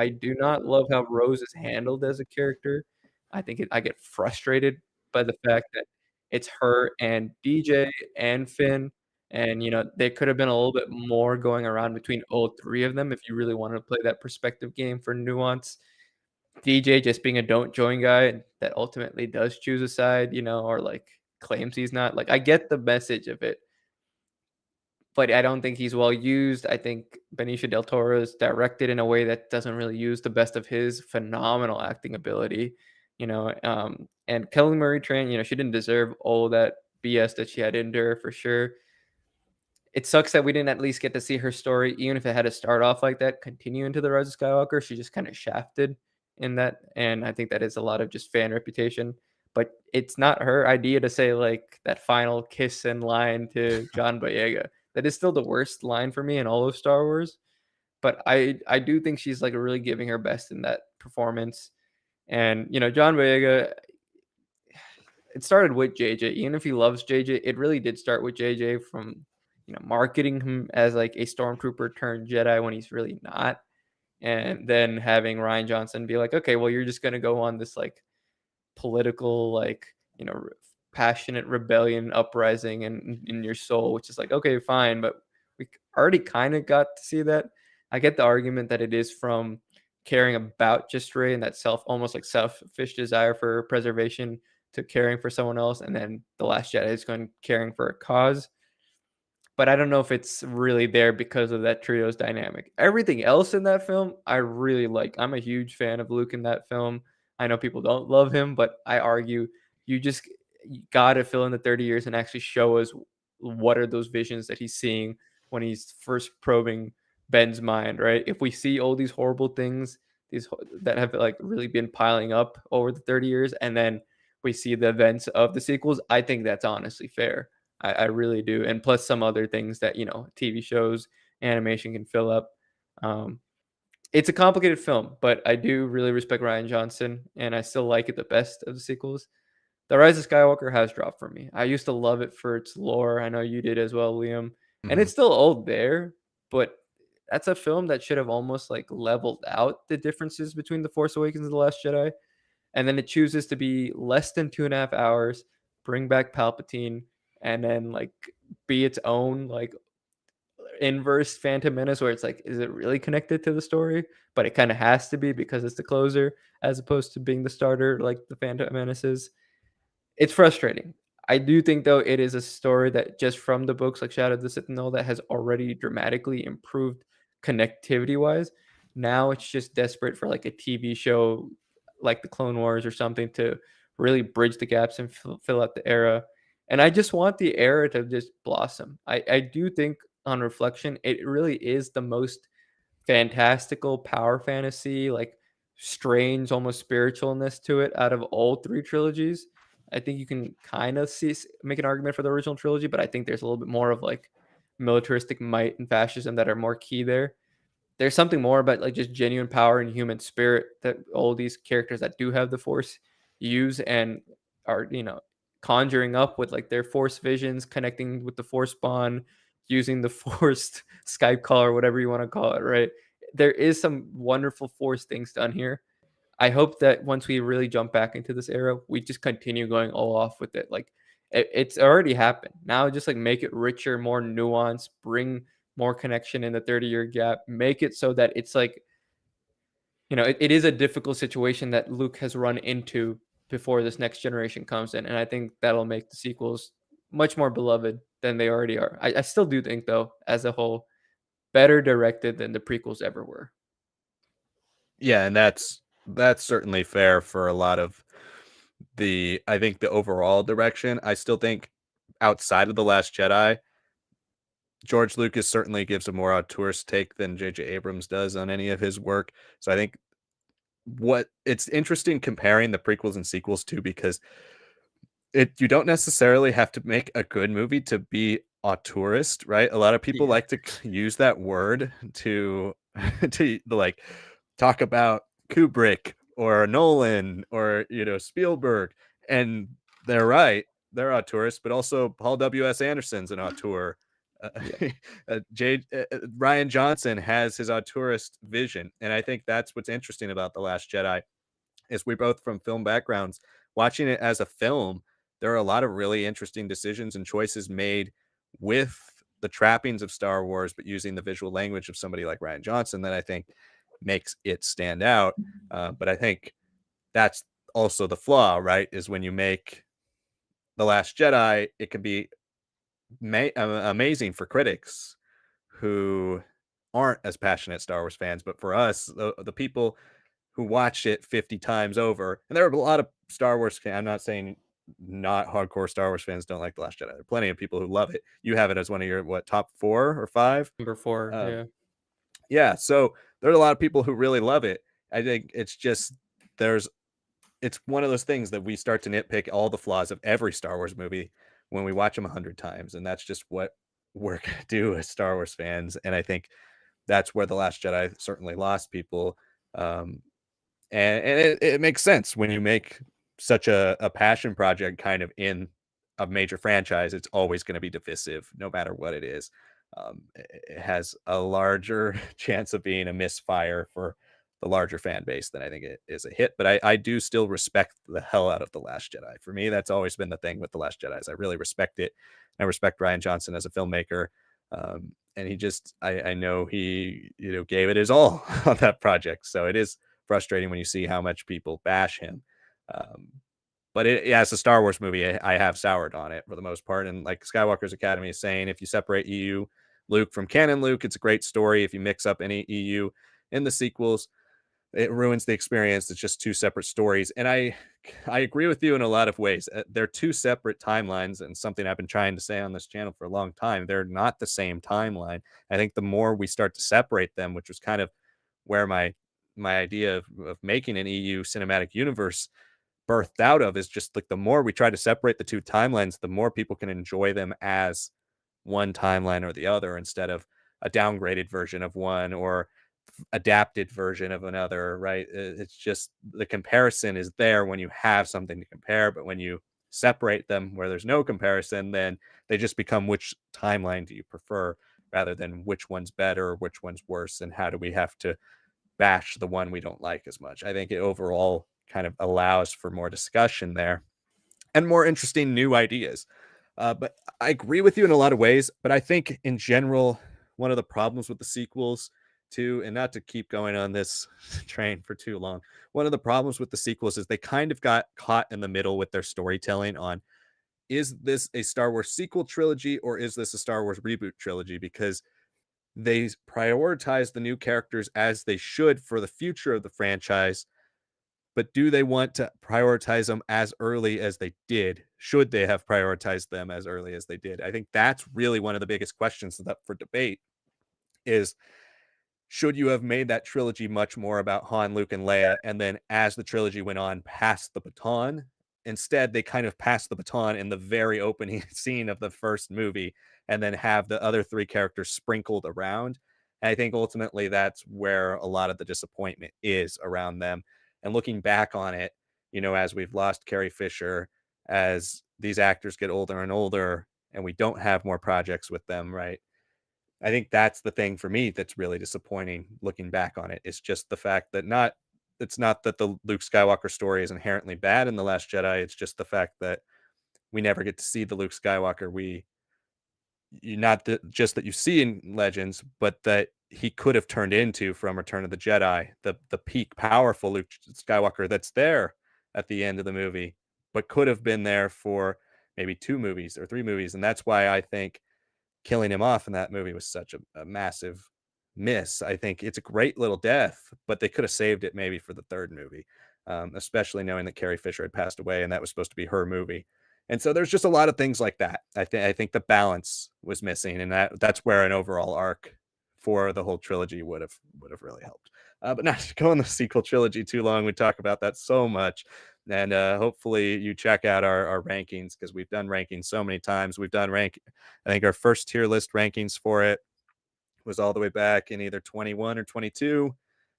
do not love how Rose is handled as a character. I get frustrated by the fact that it's her and DJ and Finn, and, there could have been a little bit more going around between all 3 of them if you really wanted to play that perspective game for nuance. DJ just being a don't join guy that ultimately does choose a side, or, like, claims he's not. Like, I get the message of it, but I don't think he's well used. I think Benicio del Toro is directed in a way that doesn't really use the best of his phenomenal acting ability, and Kelly Marie Tran, she didn't deserve all that BS that she had to endure for sure. it sucks that we didn't at least get to see her story, even if it had to start off like that, continue into the Rise of Skywalker. She just kind of shafted in that, and I think that is a lot of just fan reputation. But it's not her idea to say like that final kiss and line to John Boyega. That is still the worst line for me in all of Star Wars. But I do think she's like really giving her best in that performance. And John Boyega, it started with JJ. Even if he loves JJ, it really did start with JJ from marketing him as like a stormtrooper turned Jedi when he's really not, and then having Ryan Johnson be like, okay, well, you're just gonna go on this like political like passionate rebellion uprising in your soul, which is like, okay, fine, but we already kind of got to see that. I get the argument that it is from caring about just Ray and that almost like selfish desire for preservation to caring for someone else, and then the Last Jedi is going caring for a cause. But I don't know if it's really there because of that trio's dynamic. Everything else in that film, I really like. I'm a huge fan of Luke in that film. I know people don't love him, but I argue you gotta fill in the 30 years and actually show us what are those visions that he's seeing when he's first probing Ben's mind, right? If we see all these horrible things, that have like really been piling up over the 30 years, and then we see the events of the sequels, I think that's honestly fair. I really do. And plus some other things that, TV shows, animation can fill up. Um, it's a complicated film, but I do really respect Ryan Johnson, and I still like it the best of the sequels. The Rise of Skywalker has dropped for me. I used to love it for its lore. I know you did as well, Liam. And Mhm. it's still old there, but that's a film that should have almost like leveled out the differences between The Force Awakens and The Last Jedi. And then it chooses to be less than 2.5 hours, bring back Palpatine, and then like be its own like inverse Phantom Menace, where it's like, is it really connected to the story? But it kind of has to be because it's the closer, as opposed to being the starter, like the Phantom Menace is. It's frustrating. I do think though it is a story that just from the books like Shadow of the Sith and all that has already dramatically improved connectivity wise. Now it's just desperate for like a TV show like the Clone Wars or something to really bridge the gaps and fill out the era. And I just want the era to just blossom. I do think on reflection, it really is the most fantastical power fantasy, like strange, almost spiritualness to it out of all three trilogies. I think you can kind of make an argument for the original trilogy, but I think there's a little bit more of like militaristic might and fascism that are more key there. There's something more about like just genuine power and human spirit that all these characters that do have the force use and are conjuring up with like their force visions, connecting with the force bond, using the forced Skype call or whatever you want to call it, right? There is some wonderful force things done here. I hope that once we really jump back into this era, we just continue going all off with it. Like it's already happened. Now just like make it richer, more nuanced, bring more connection in the 30-year gap, make it so that it's like, it is a difficult situation that Luke has run into before this next generation comes in. And I think that'll make the sequels much more beloved than they already are. I still do think, though, as a whole, better directed than the prequels ever were. Yeah, and that's certainly fair for a lot of I think the overall direction. I still think outside of The Last Jedi, George Lucas certainly gives a more auteurist take than J.J. Abrams does on any of his work. So I think what it's interesting comparing the prequels and sequels too, because you don't necessarily have to make a good movie to be auteurist, right? A lot of people Yeah. like to use that word to to like talk about Kubrick or Nolan or Spielberg, and they're right, they're auteurists, but also Paul W.S. Anderson's an auteur. Uh, Yeah. Ryan Johnson has his auteurist vision, and I think that's what's interesting about The Last Jedi is we both from film backgrounds. Watching it as a film, there are a lot of really interesting decisions and choices made with the trappings of Star Wars, but using the visual language of somebody like Ryan Johnson that I think makes it stand out. But I think that's also the flaw, right? Is when you make The Last Jedi, it can be amazing for critics who aren't as passionate Star Wars fans, but for us, the people who watched it 50 times over, and there are a lot of Star Wars fans. I'm not saying not hardcore Star Wars fans don't like The Last Jedi. There are plenty of people who love it. You have it as one of your top 4 or 5. Number 4, Um, yeah. yeah, so there are a lot of people who really love it. I think it's just there's it's one of those things that we start to nitpick all the flaws of every Star Wars movie when we watch them 100 times, and that's just what we're gonna do as Star Wars fans. And I think that's where The Last Jedi certainly lost people. Um, and it makes sense when you make such a passion project kind of in a major franchise. It's always going to be divisive no matter what it is. It has a larger chance of being a misfire for the larger fan base than I think it is a hit. But I do still respect the hell out of The Last Jedi. For me, that's always been the thing with The Last Jedi is I really respect it. I respect Ryan Johnson as a filmmaker. And he just I know he gave it his all on that project. So it is frustrating when you see how much people bash him. Um, but yeah, it's a Star Wars movie. I have soured on it for the most part. And like Skywalker's Academy is saying, if you separate EU Luke from canon Luke, it's a great story. If you mix up any EU in the sequels, it ruins the experience. It's just two separate stories. And I agree with you in a lot of ways. They're two separate timelines, and something I've been trying to say on this channel for a long time. They're not the same timeline. I think the more we start to separate them, which was kind of where my idea of making an EU cinematic universe birthed out of, is just like the more we try to separate the two timelines, the more people can enjoy them as one timeline or the other instead of a downgraded version of one or adapted version of another, right? It's just the comparison is there when you have something to compare, but when you separate them where there's no comparison, then they just become which timeline do you prefer rather than which one's better or which one's worse and how do we have to bash the one we don't like as much. I think it overall kind of allows for more discussion there and more interesting new ideas. But I agree with you in a lot of ways. But I think in general, one of the problems with the sequels, too, and not to keep going on this train for too long, one of the problems with the sequels is they kind of got caught in the middle with their storytelling on, is this a Star Wars sequel trilogy or is this a Star Wars reboot trilogy? Because they prioritize the new characters as they should for the future of the franchise, but do they want to prioritize them as early as they did? Should they have prioritized them as early as they did? I think that's really one of the biggest questions up for debate is, should you have made that trilogy much more about Han, Luke, and Leia, and then as the trilogy went on, pass the baton? Instead, they kind of passed the baton in the very opening scene of the first movie and then have the other three characters sprinkled around. And I think ultimately that's where a lot of the disappointment is around them. And looking back on it, as we've lost Carrie Fisher, as these actors get older and older, and we don't have more projects with them, right? I think that's the thing for me that's really disappointing looking back on it. It's just the fact that it's not that the Luke Skywalker story is inherently bad in The Last Jedi. It's just the fact that we never get to see the Luke Skywalker you not that just that you see in Legends, but that he could have turned into from Return of the Jedi, the peak powerful Luke Skywalker that's there at the end of the movie, but could have been there for maybe 2 movies or 3 movies. And that's why I think killing him off in that movie was such a massive miss. I think it's a great little death, but they could have saved it maybe for the third movie, especially knowing that Carrie Fisher had passed away and that was supposed to be her movie. And so there's just a lot of things like that. I think the balance was missing, and that's where an overall arc for the whole trilogy would have really helped. But not to go on the sequel trilogy too long. We talk about that so much. And hopefully you check out our rankings because we've done rankings so many times. We've done I think our first tier list rankings for it was all the way back in either 21 or 22.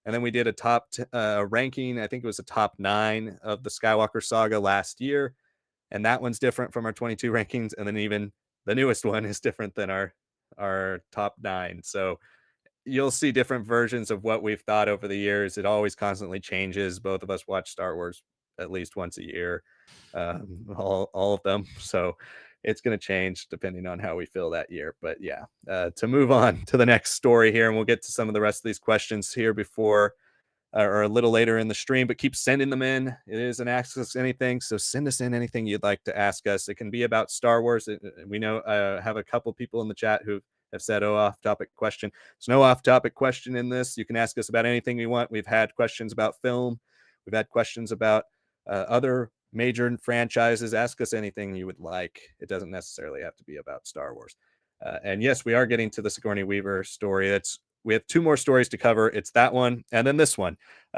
And then we did a ranking. I think it was a top 9 of the Skywalker saga last year. And that one's different from our 22 rankings. And then even the newest one is different than our top 9. So you'll see different versions of what we've thought over the years. It always constantly changes. Both of us watch Star Wars at least once a year, all of them. So it's going to change depending on how we feel that year. But yeah, to move on to the next story here, and we'll get to some of the rest of these questions here before or a little later in the stream, but keep sending them in. It is an Ask Us Anything, so send us in anything you'd like to ask us. It can be about Star Wars. We know have a couple people in the chat who have said, oh, off-topic question. There's no off-topic question in this. You can ask us about anything you want. We've had questions about film. We've had questions about other major franchises. Ask us anything you would like. It doesn't necessarily have to be about Star Wars. And yes, we are getting to the Sigourney Weaver story. We have two more stories to cover. It's that one and then this one,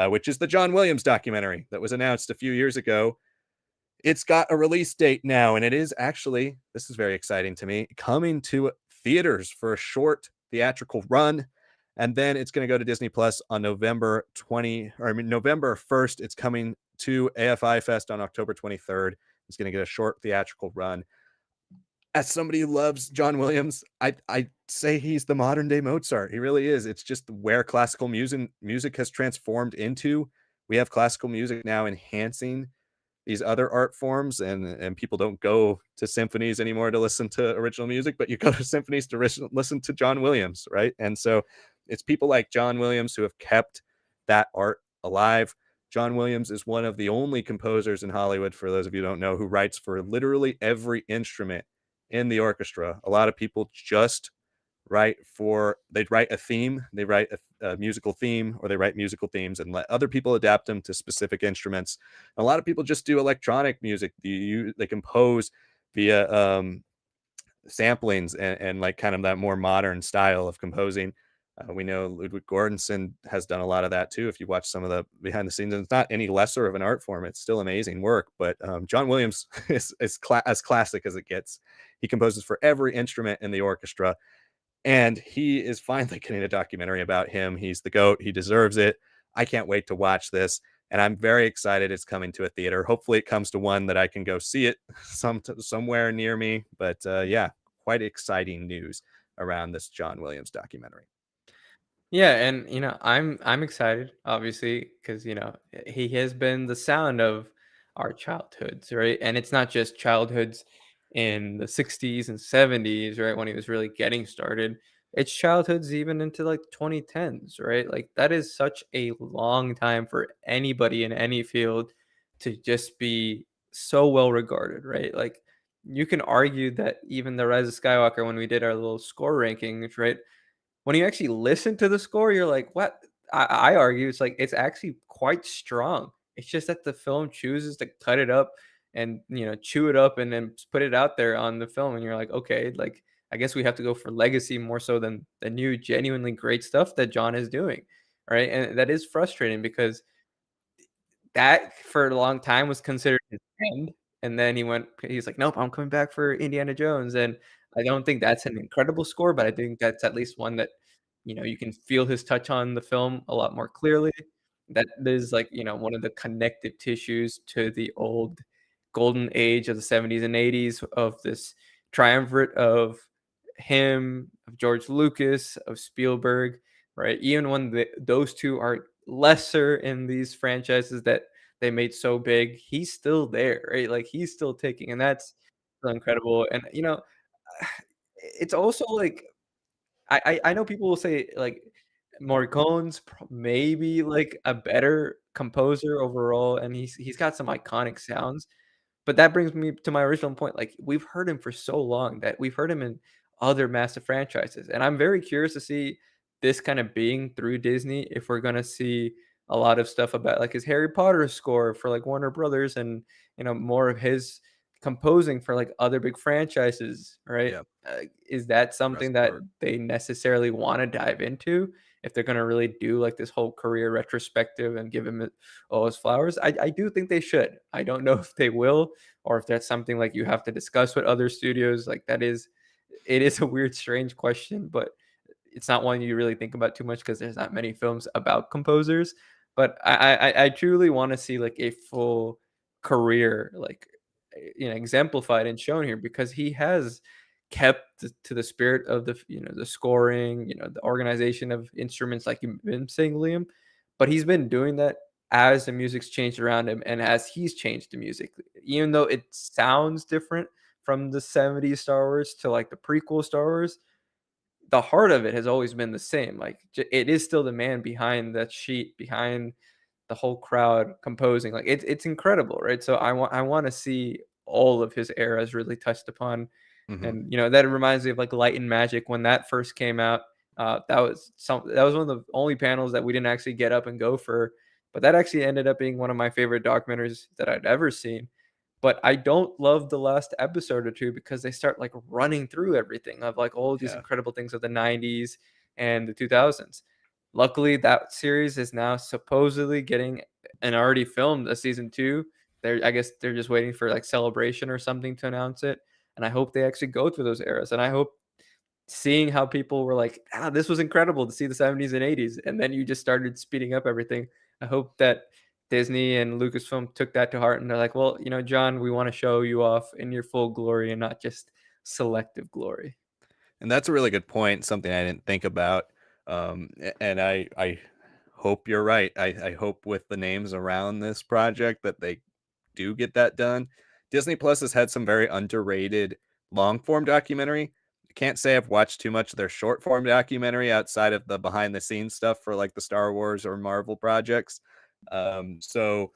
which is the John Williams documentary that was announced a few years ago. It's got a release date now, and it is actually, this is very exciting to me, coming to theaters for a short theatrical run. And then it's going to go to Disney Plus on November 1st. It's coming to AFI Fest on October 23rd. It's going to get a short theatrical run. As somebody who loves John Williams, I say he's the modern day Mozart. He really is. It's just where classical music has transformed into. We have classical music now enhancing these other art forms, and people don't go to symphonies anymore to listen to original music, but you go to symphonies to listen to John Williams, right? And so it's people like John Williams who have kept that art alive. John Williams is one of the only composers in Hollywood, for those of you who don't know, who writes for literally every instrument in the orchestra. A lot of people just they write a theme, they write a musical theme, or they write musical themes and let other people adapt them to specific instruments. A lot of people just do electronic music. They compose via samplings and like kind of that more modern style of composing. We know Ludwig Göransson has done a lot of that too. If you watch some of the behind the scenes, and it's not any lesser of an art form. It's still amazing work. But John Williams is as classic as it gets. He composes for every instrument in the orchestra, and he is finally getting a documentary about him. He's the GOAT. He deserves it. I can't wait to watch this. And I'm very excited it's coming to a theater. Hopefully it comes to one that I can go see it somewhere near me. But yeah, quite exciting news around this John Williams documentary. Yeah, and I'm excited, obviously, because he has been the sound of our childhoods, right? And it's not just childhoods in the '60s and '70s, right, when he was really getting started. It's childhoods even into like 2010s, right? Like that is such a long time for anybody in any field to just be so well regarded, right? Like you can argue that even the Rise of Skywalker, when we did our little score rankings, right? When you actually listen to the score, you're like, "What?" I argue it's like it's actually quite strong. It's just that the film chooses to cut it up and, chew it up and then put it out there on the film, and you're like, "Okay, like, I guess we have to go for legacy more so than the new genuinely great stuff that John is doing." Right? And that is frustrating because that for a long time was considered his end, and then he's like, "Nope, I'm coming back for Indiana Jones," and I don't think that's an incredible score, but I think that's at least one that, you can feel his touch on the film a lot more clearly. That is, like, one of the connective tissues to the old golden age of the '70s and '80s of this triumvirate of him, of George Lucas, of Spielberg, right? Even when those two are lesser in these franchises that they made so big, he's still there, right? Like he's still taking, and that's so incredible. And it's also like I know people will say like Morricone's maybe like a better composer overall, and he's got some iconic sounds. But that brings me to my original point, like, we've heard him for so long that we've heard him in other massive franchises, and I'm very curious to see this kinda being through Disney, if we're gonna see a lot of stuff about, like, his Harry Potter score for, like, Warner Brothers and, more of his composing for, like, other big franchises, right? Yeah, Is that something Jurassic that Park. they necessarily wanna dive into if they're gonna really do, like, this whole career retrospective and give him all his flowers? I do think they should. I don't know if they will, or if that's something like you have to discuss with other studios. Like it is a weird, strange question, but it's not one you really think about too much because there's not many films about composers. But I truly want to see like a full career, like exemplified and shown here because he has kept to the spirit of the scoring, the organization of instruments, like you've been saying, Liam. But he's been doing that as the music's changed around him and as he's changed the music, even though it sounds different from the '70s Star Wars to like the prequel Star Wars. The heart of it has always been the same. Like it is still the man behind that sheet, behind the whole crowd composing. Like it's incredible, right? So I want to see all of his eras really touched upon, Hmm. and that reminds me of like Light and Magic when that first came out. That was one of the only panels that we didn't actually get up and go for, but that actually ended up being one of my favorite documentaries that I'd ever seen. But I don't love the last episode or two because they start like running through everything of like all of these Yeah. incredible things of the 90s and the 2000s. Luckily, that series is now supposedly getting and already filmed a season two. I guess they're just waiting for like Celebration or something to announce it. And I hope they actually go through those eras. And I hope seeing how people were like, this was incredible to see the 70s and 80s. And then you just started speeding up everything. I hope that Disney and Lucasfilm took that to heart and they're like, well, John, we want to show you off in your full glory and not just selective glory. And that's a really good point, something I didn't think about. And I hope you're right. I hope with the names around this project that they do get that done. Disney Plus has had some very underrated long form documentary. I can't say I've watched too much of their short form documentary outside of the behind the scenes stuff for like the Star Wars or Marvel projects. So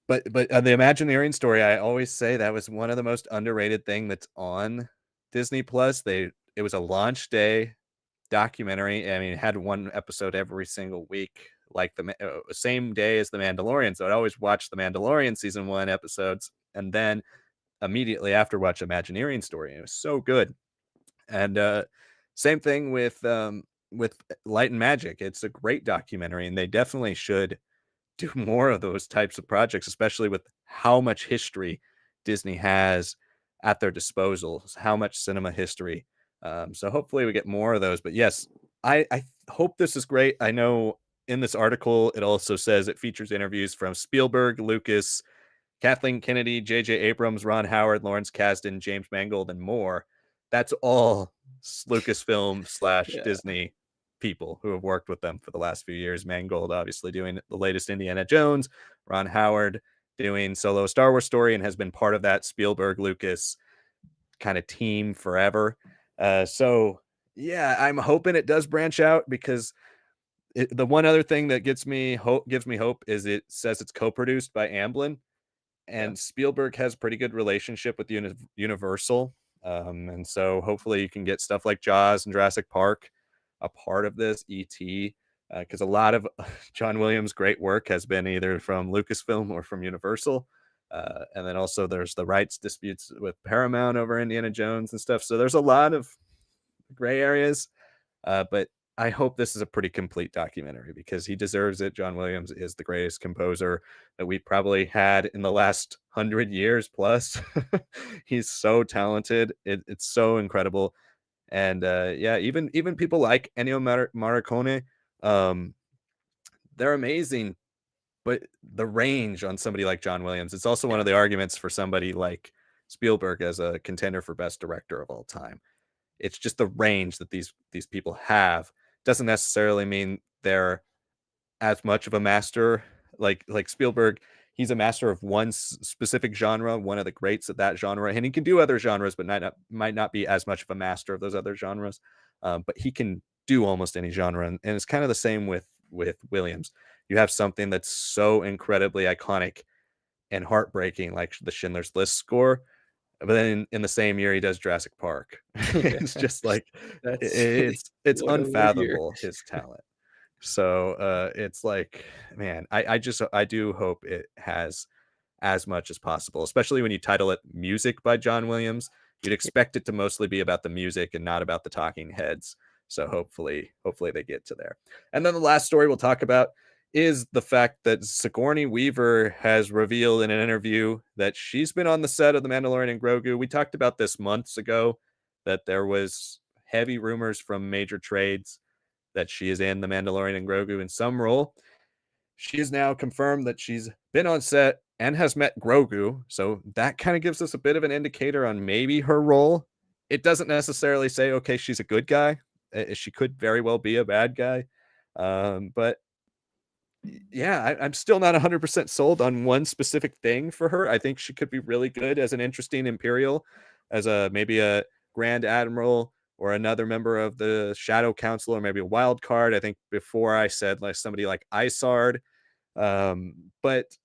but the Imagineering story, I always say that was one of the most underrated thing that's on Disney Plus. It was a launch day documentary. I mean, it had one episode every single week, like the same day as The Mandalorian. So I'd always watch The Mandalorian season 1 episodes, and then immediately after watch Imagineering story. It was so good. And same thing with Light and Magic. It's a great documentary, and they definitely should do more of those types of projects, especially with how much history Disney has at their disposal, how much cinema history. So hopefully we get more of those. But yes, I hope this is great. I know in this article, it also says it features interviews from Spielberg, Lucas, Kathleen Kennedy, J.J. Abrams, Ron Howard, Lawrence Kasdan, James Mangold, and more. That's all Lucasfilm slash Yeah. Disney people who have worked with them for the last few years. Mangold obviously doing the latest Indiana Jones, Ron Howard doing Solo Star Wars story and has been part of that Spielberg Lucas kind of team forever. So yeah, I'm hoping it does branch out because the one other thing that gives me hope is it says it's co-produced by Amblin, Yeah. and Spielberg has pretty good relationship with Universal. And so hopefully you can get stuff like Jaws and Jurassic Park a part of this, E.T., because a lot of John Williams' great work has been either from Lucasfilm or from Universal. And then also there's the rights disputes with Paramount over Indiana Jones and stuff. So there's a lot of gray areas. But I hope this is a pretty complete documentary because he deserves it. John Williams is the greatest composer that we probably had in the last 100 years plus. He's so talented. It's so incredible. And yeah, even people like Ennio Morricone, um, they're amazing. But the range on somebody like John Williams, it's also one of the arguments for somebody like Spielberg as a contender for best director of all time. It's just the range that these people have doesn't necessarily mean they're as much of a master like Spielberg. He's a master of one specific genre, one of the greats at that genre, and he can do other genres, but might not be as much of a master of those other genres. But he can do almost any genre, and it's kind of the same with Williams. You have something that's so incredibly iconic and heartbreaking, like the Schindler's List score, but then in the same year he does Jurassic Park. It's Yeah. just like That's it's what a year. unfathomable his talent. So it's like, man, I do hope it has as much as possible, especially when you title it Music by John Williams. You'd expect it to mostly be about the music and not about the talking heads. So hopefully they get to there. And then the last story we'll talk about is the fact that Sigourney Weaver has revealed in an interview that she's been on the set of The Mandalorian and Grogu. We talked about this months ago, that there was heavy rumors from major trades that she is in The Mandalorian and Grogu in some role. She has now confirmed that she's been on set and has met Grogu. So that kind of gives us a bit of an indicator on maybe her role. It doesn't necessarily say, okay, she's a good guy. She could very well be a bad guy. But yeah, I'm still not 100% sold on one specific thing for her. I think she could be really good as an interesting Imperial, as a maybe a Grand Admiral or another member of the Shadow Council, or maybe a wild card. I think before I said like somebody like Isard. But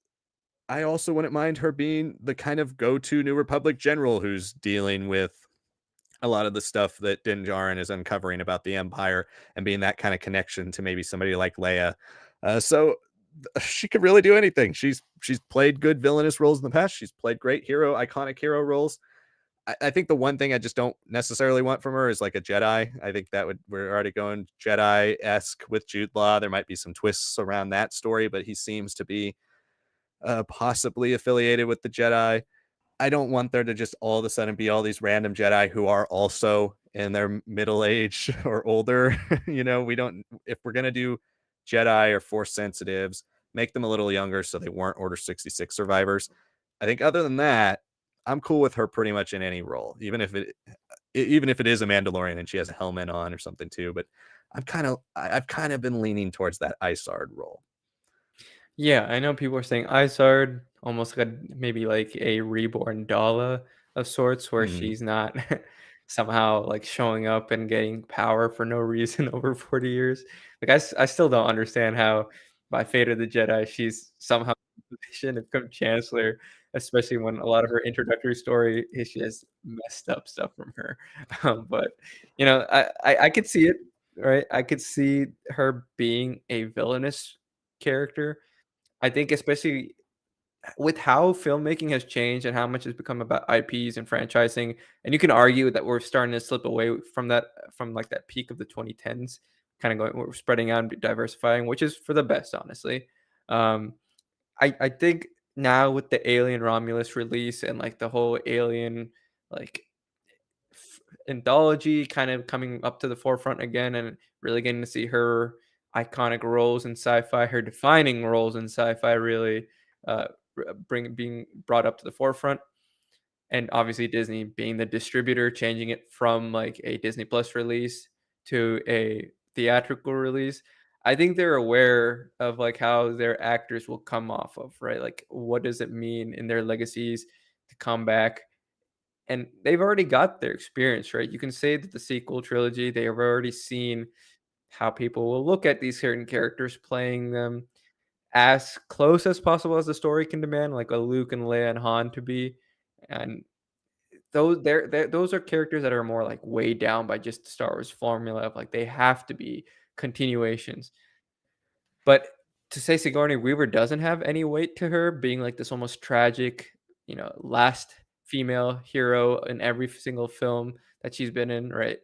I also wouldn't mind her being the kind of go-to New Republic general who's dealing with a lot of the stuff that Din Djarin is uncovering about the Empire and being that kind of connection to maybe somebody like Leia. So she could really do anything. She's played good villainous roles in the past. She's played great iconic hero roles. I think the one thing I just don't necessarily want from her is like a Jedi. I think that we're already going Jedi-esque with Jude Law. There might be some twists around that story, but he seems to be possibly affiliated with the Jedi. I don't want there to just all of a sudden be all these random Jedi who are also in their middle age or older. We don't, if we're going to do Jedi or Force sensitives, make them a little younger so they weren't Order 66 survivors. I think other than that, I'm cool with her pretty much in any role, even if it is a Mandalorian and she has a helmet on or something too. But I've kind of been leaning towards that Isard role. Yeah, I know people are saying Izard almost like maybe like a reborn Dala of sorts, where Mm. she's not somehow like showing up and getting power for no reason over 40 years. Like I still don't understand how by Fate of the Jedi she's somehow in a position to become Chancellor, especially when a lot of her introductory story is just messed up stuff from her. But I could see it, right? I could see her being a villainous character. I think especially with how filmmaking has changed and how much has become about IPs and franchising, and you can argue that we're starting to slip away from that, from like that peak of the 2010s, kind of going, we're spreading out and diversifying, which is for the best, honestly. Um, I think now with the Alien Romulus release and like the whole Alien like anthology kind of coming up to the forefront again, and really getting to see her iconic roles in sci-fi, her defining roles in sci-fi really uh, being brought up to the forefront. And obviously Disney being the distributor, changing it from like a Disney Plus release to a theatrical release. I think they're aware of like how their actors will come off of, right? Like what does it mean in their legacies to come back, and they've already got their experience, right? You can say that the sequel trilogy, they have already seen how people will look at these certain characters, playing them as close as possible as the story can demand, like a Luke and Leia and Han to be. And those are characters that are more like weighed down by just the Star Wars formula of like they have to be continuations. But to say Sigourney Weaver doesn't have any weight to her, being like this almost tragic, last female hero in every single film that she's been in, right?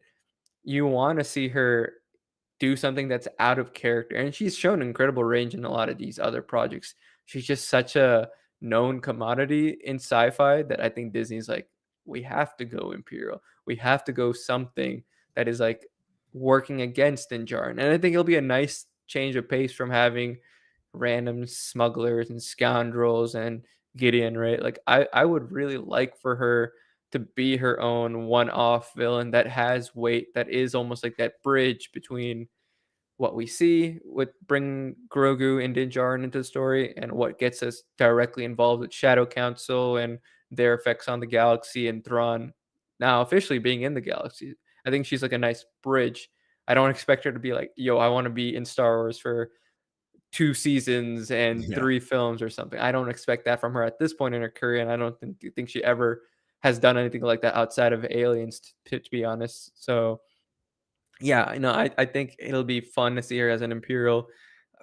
You want to see her do something that's out of character, and she's shown incredible range in a lot of these other projects. She's just such a known commodity in sci-fi that I think Disney's like, we have to go Imperial. We have to go something that is like working against Din Djarin. And I think it'll be a nice change of pace from having random smugglers and scoundrels and Gideon, right? Like I would really like for her to be her own one-off villain that has weight, that is almost like that bridge between what we see with bringing Grogu and Din Djarin into the story and what gets us directly involved with Shadow Council and their effects on the galaxy, and Thrawn now officially being in the galaxy. I think she's like a nice bridge. I don't expect her to be like, yo, I want to be in Star Wars for 2 seasons and Yeah. 3 films or something. I don't expect that from her at this point in her career, and I don't think she ever has done anything like that outside of Aliens, to be honest. So, yeah, I think it'll be fun to see her as an Imperial.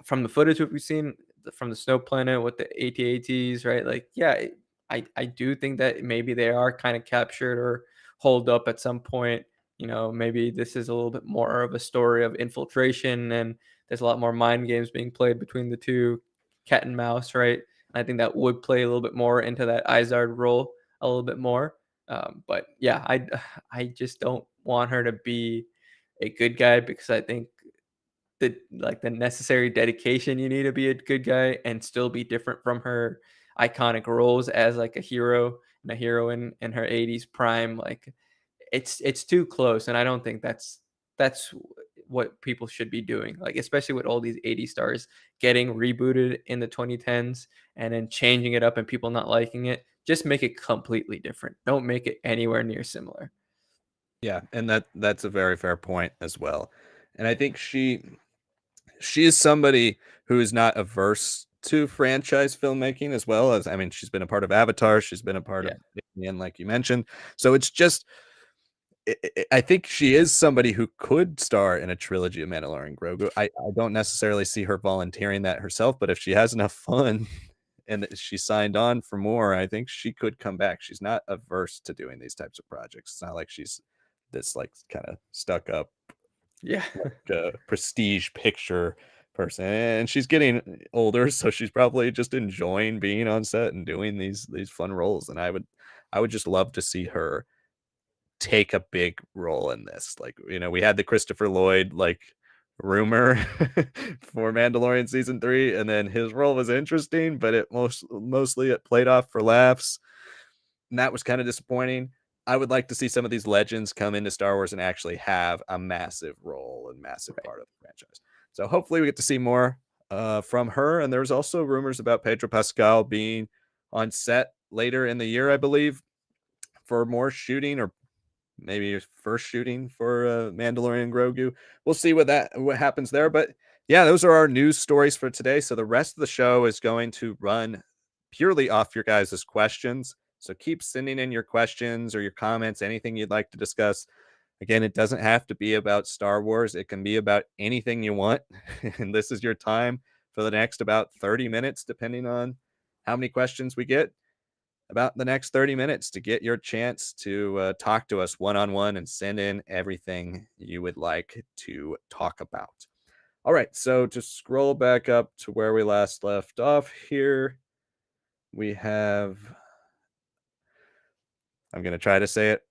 From the footage that we've seen from the Snow Planet with the AT-ATs, right? Like, yeah, I do think that maybe they are kind of captured or holed up at some point. Maybe this is a little bit more of a story of infiltration, and there's a lot more mind games being played between the two, cat and mouse, right? I think that would play a little bit more into that Izard role a little bit more. But yeah, I just don't want her to be a good guy, because I think the necessary dedication you need to be a good guy and still be different from her iconic roles as like a hero and a heroine in her 80s prime. Like it's too close, and I don't think that's what people should be doing, like especially with all these 80 stars getting rebooted in the 2010s and then changing it up and people not liking it. Just make it completely different, don't make it anywhere near similar. Yeah, and that's a very fair point as well. And I think she is somebody who is not averse to franchise filmmaking as well. As I mean, she's been a part of Avatar, she's been a part of Yeah. Alien, like you mentioned. So it's just I think she is somebody who could star in a trilogy of Mandalorian Grogu. I don't necessarily see her volunteering that herself, but if she has enough fun and she signed on for more, I think she could come back. She's not averse to doing these types of projects. It's not like she's this like kind of stuck up Yeah. prestige picture person, and she's getting older, so she's probably just enjoying being on set and doing these fun roles. And I would just love to see her take a big role in this. Like, we had the Christopher Lloyd like rumor for Mandalorian season 3, and then his role was interesting, but mostly it played off for laughs, and that was kind of disappointing. I would like to see some of these legends come into Star Wars and actually have a massive role and massive Right. part of the franchise. So hopefully we get to see more from her. And there was also rumors about Pedro Pascal being on set later in the year, I believe, for more shooting, or maybe first shooting for Mandalorian Grogu. We'll see what happens there. But yeah, those are our news stories for today. So the rest of the show is going to run purely off your guys' questions. So keep sending in your questions or your comments, anything you'd like to discuss. Again, it doesn't have to be about Star Wars. It can be about anything you want. And this is your time for the next about 30 minutes, depending on how many questions we get. About the next 30 minutes to get your chance to talk to us one-on-one and send in everything you would like to talk about. All right, so to scroll back up to where we last left off here, we have, I'm going to try to say it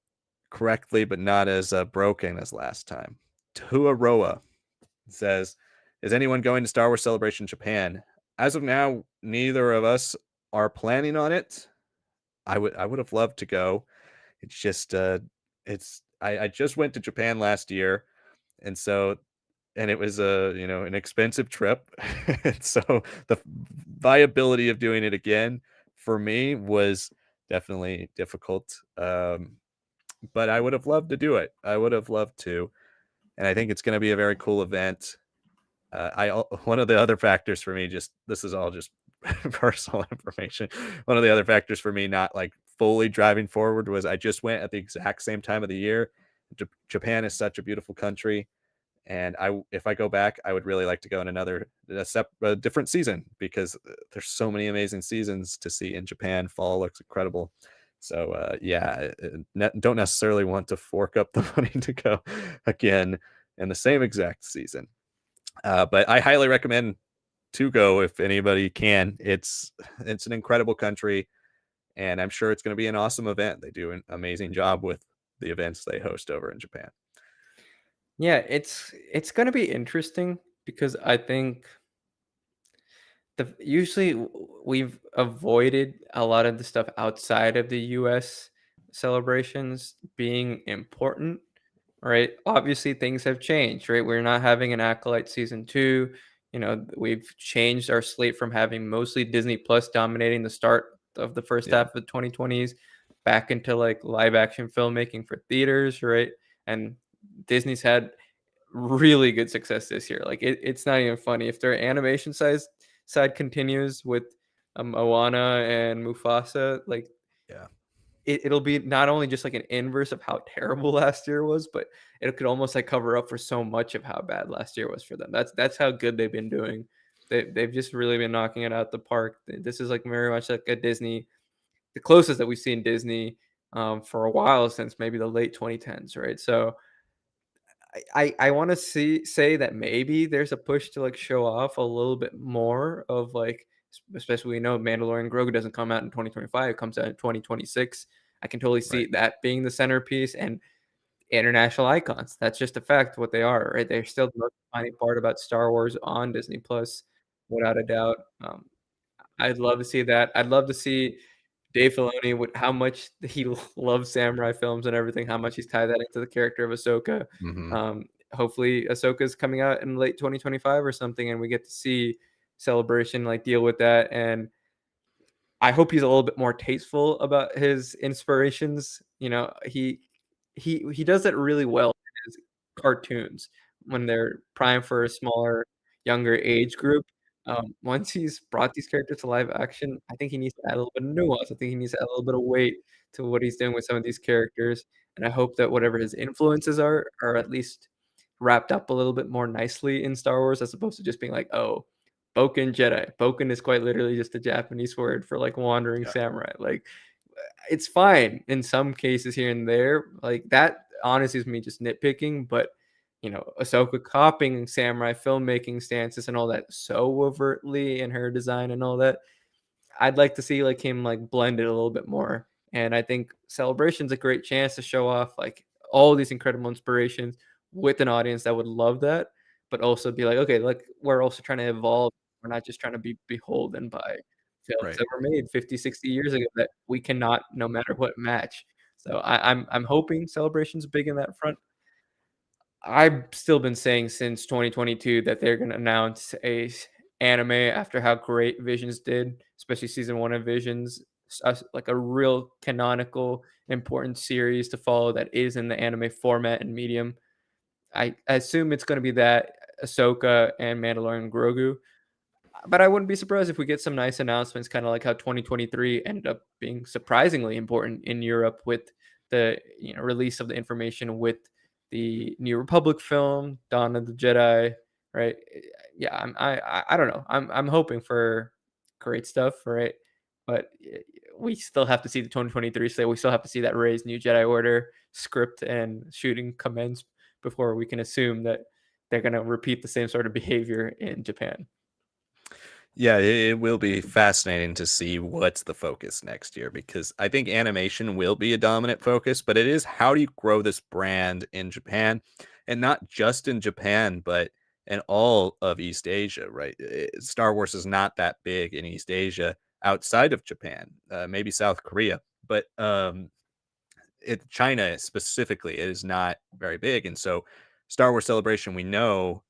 correctly, but not as broken as last time. Tuaroa says, is anyone going to Star Wars Celebration Japan? As of now, neither of us are planning on it. I would have loved to go. It's just I just went to Japan last year, and so and it was an expensive trip. And so the viability of doing it again for me was definitely difficult. But I would have loved to do it. I would have loved to, and I think it's going to be a very cool event. One of the other factors for me, just this is all just personal information. One of the other factors for me not like fully driving forward was I just went at the exact same time of the year. Japan is such a beautiful country, and if I go back, I would really like to go in a different season, because there's so many amazing seasons to see in Japan. Fall looks incredible. So yeah, don't necessarily want to fork up the money to go again in the same exact season. But I highly recommend to go if anybody can. It's an incredible country, and I'm sure it's going to be an awesome event. They do an amazing job with the events they host over in Japan. Yeah, it's gonna be interesting because I think we've avoided a lot of the stuff outside of the US celebrations being important, right? Obviously, things have changed, right? We're not having an Acolyte season 2. We've changed our slate from having mostly Disney Plus dominating the start of the first Yeah, half of the 2020s back into like live action filmmaking for theaters, right? And Disney's had really good success this year. Like it's not even funny if their animation side continues with Moana and Mufasa. Like yeah. it'll be not only just like an inverse of how terrible last year was, but it could almost like cover up for so much of how bad last year was for them. That's how good they've been doing. They've just really been knocking it out the park. This is like very much like a Disney, the closest that we've seen Disney for a while, since maybe the late 2010s, right? So I want to say that maybe there's a push to like show off a little bit more of like, especially we know Mandalorian Grogu doesn't come out in 2025, it comes out in 2026. I can totally see Right. that being the centerpiece, and international icons. That's just a fact what they are, right? They're still the most defining part about Star Wars on Disney Plus, without a doubt. I'd love to see that. I'd love to see Dave Filoni with how much he loves samurai films and everything, how much he's tied that into the character of Ahsoka. Mm-hmm. Hopefully Ahsoka's coming out in late 2025 or something, and we get to see Celebration like deal with that. And I hope he's a little bit more tasteful about his inspirations. He does that really well in his cartoons when they're prime for a smaller, younger age group. Once he's brought these characters to live action, I think he needs to add a little bit of nuance. I think he needs to add a little bit of weight to what he's doing with some of these characters. and I hope that whatever his influences are at least wrapped up a little bit more nicely in Star Wars as opposed to just being like, "Oh, Boken Jedi." Boken is quite literally just a Japanese word for, like, wandering Yeah. samurai, like, it's fine in some cases here and there, like, that honestly is me just nitpicking, but, Ahsoka copying samurai filmmaking stances and all that so overtly in her design and all that, I'd like to see, like, him, like, blend it a little bit more, and I think Celebration's a great chance to show off, like, all these incredible inspirations with an audience that would love that, but also be like, "Okay, like, we're also trying to evolve. We're not just trying to be beholden by films Right. that were made 50, 60 years ago that we cannot, no matter what, match." So I'm hoping Celebration's big in that front. I've still been saying since 2022 that they're gonna announce anime after how great Visions did, especially season 1 of Visions, like a real canonical, important series to follow that is in the anime format and medium. I assume it's gonna be that, Ahsoka and Mandalorian Grogu. But I wouldn't be surprised if we get some nice announcements, kind of like how 2023 ended up being surprisingly important in Europe with the release of the information with the New Republic film, Dawn of the Jedi, right? Yeah, I don't know. I'm hoping for great stuff, right? But we still have to see the 2023 so we still have to see that Rey's New Jedi Order script and shooting commence before we can assume that they're gonna repeat the same sort of behavior in Japan. Yeah, it will be fascinating to see what's the focus next year because I think animation will be a dominant focus, but it is how do you grow this brand in Japan and not just in Japan, but in all of East Asia, right? Star Wars is not that big in East Asia outside of Japan, maybe South Korea, but China specifically is not very big. And so, Star Wars Celebration, we know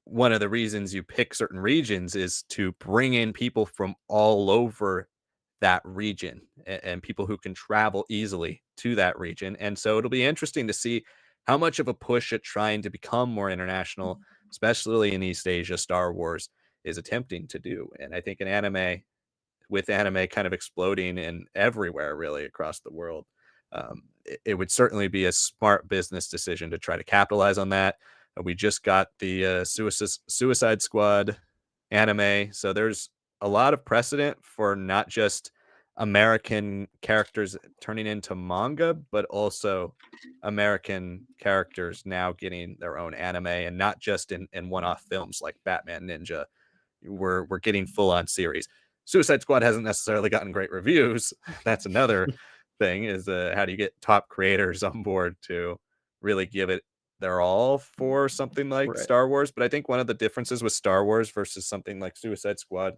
one of the reasons you pick certain regions is to bring in people from all over that region and people who can travel easily to that region. And so it'll be interesting to see how much of a push at trying to become more international, especially in East Asia, Star Wars is attempting to do. And I think an anime with anime kind of exploding in everywhere really across the world. It would certainly be a smart business decision to try to capitalize on that. We just got the Suicide Squad anime, so there's a lot of precedent for not just American characters turning into manga, but also American characters now getting their own anime, and not just in one-off films like Batman Ninja. We're getting full on series. Suicide Squad hasn't necessarily gotten great reviews. That's another thing is how do you get top creators on board to really give it their all for something like Right. Star Wars? But I think one of the differences with Star Wars versus something like Suicide Squad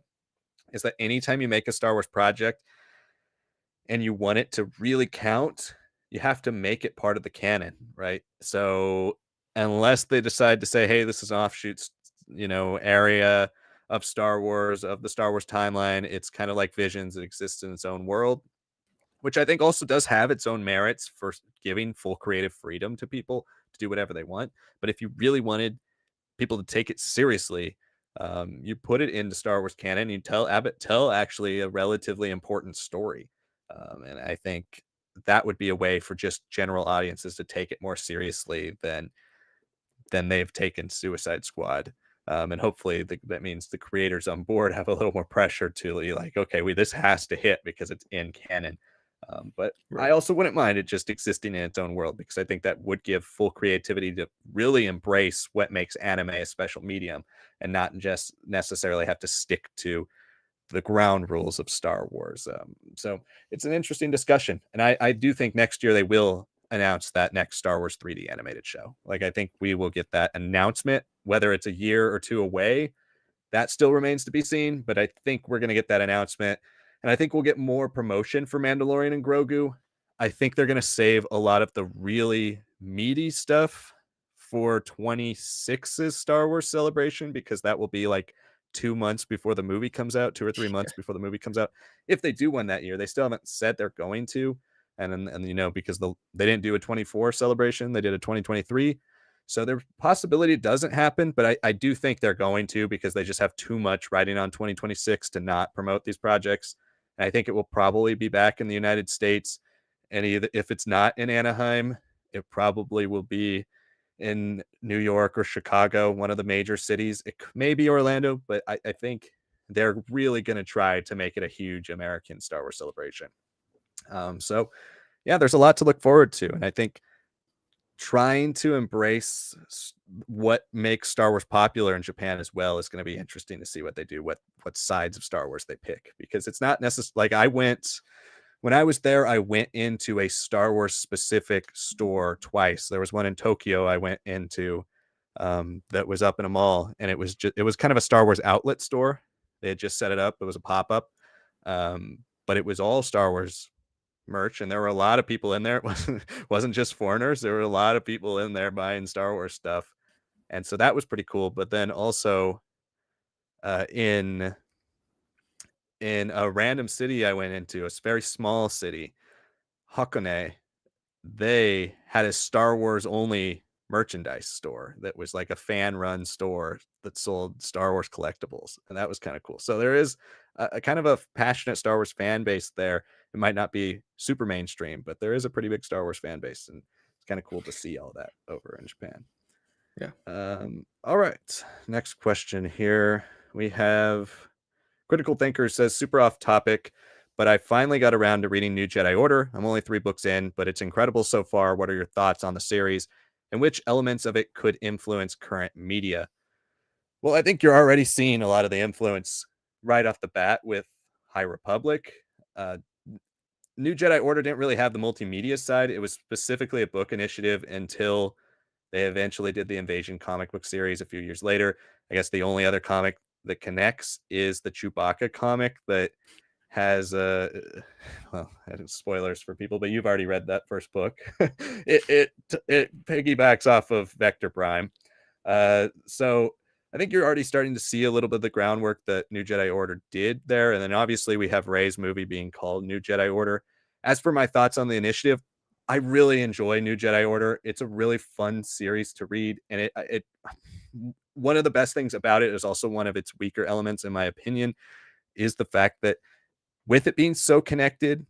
is that anytime you make a Star Wars project and you want it to really count, you have to make it part of the canon, right? So unless they decide to say, "Hey, this is offshoots, area of Star Wars of the Star Wars timeline," it's kind of like Visions; it exists in its own world, which I think also does have its own merits for giving full creative freedom to people to do whatever they want. But if you really wanted people to take it seriously, you put it into Star Wars canon. You tell actually a relatively important story, and I think that would be a way for just general audiences to take it more seriously than they've taken Suicide Squad. And hopefully that means the creators on board have a little more pressure to be like, okay, this has to hit because it's in canon. But I Right. also wouldn't mind it just existing in its own world because I think that would give full creativity to really embrace what makes anime a special medium and not just necessarily have to stick to the ground rules of Star Wars. So it's an interesting discussion. And I do think next year they will announce that next Star Wars 3D animated show. Like, I think we will get that announcement, whether it's a year or two away. That still remains to be seen, but I think we're going to get that announcement. And I think we'll get more promotion for Mandalorian and Grogu. I think they're going to save a lot of the really meaty stuff for 26's Star Wars Celebration because that will be like 2 months before the movie comes out, 2 or 3 months before the movie comes out. If they do one that year, they still haven't said they're going to. And because they didn't do a 24 celebration, they did a 2023. So there's possibility it doesn't happen, but I do think they're going to because they just have too much writing on 2026 to not promote these projects. And I think it will probably be back in the United States. if it's not in Anaheim, it probably will be in New York or Chicago, one of the major cities. It may be Orlando, but I think they're really going to try to make it a huge American Star Wars celebration. So yeah, there's a lot to look forward to, and I think trying to embrace what makes Star Wars popular in Japan as well is going to be interesting to see what they do, what sides of Star Wars they pick, because it's not necessarily like when I was there, I went into a Star Wars specific store twice. There was one in Tokyo I went into that was up in a mall, and it was kind of a Star Wars outlet store. They had just set it up. It was a pop up, but it was all Star Wars merch, and there were a lot of people in there. It wasn't just foreigners. There were a lot of people in there buying Star Wars stuff, and so that was pretty cool. But then also in a random city I went into, a very small city, Hakone, they had a Star Wars only merchandise store that was like a fan run store that sold Star Wars collectibles. And that was kind of cool. So there is a kind of a passionate Star Wars fan base there. It might not be super mainstream, but there is a pretty big Star Wars fan base. And it's kind of cool to see all that over in Japan. Yeah. All right. Next question here. We have Critical Thinker says, super off topic, but I finally got around to reading New Jedi Order. I'm only 3 books in, but it's incredible so far. What are your thoughts on the series, and which elements of it could influence current media? Well, I think you're already seeing a lot of the influence right off the bat with High Republic. Uh, New Jedi Order didn't really have the multimedia side. It was specifically a book initiative until they eventually did the Invasion comic book series a few years later. I guess the only other comic that connects is the Chewbacca comic that has well, spoilers for people, but you've already read that first book. it piggybacks off of Vector Prime. So I think you're already starting to see a little bit of the groundwork that New Jedi Order did there. And then obviously we have Rey's movie being called New Jedi Order. As for my thoughts on the initiative, I really enjoy New Jedi Order. It's a really fun series to read, and it one of the best things about it is also one of its weaker elements, in my opinion, is the fact that with it being so connected,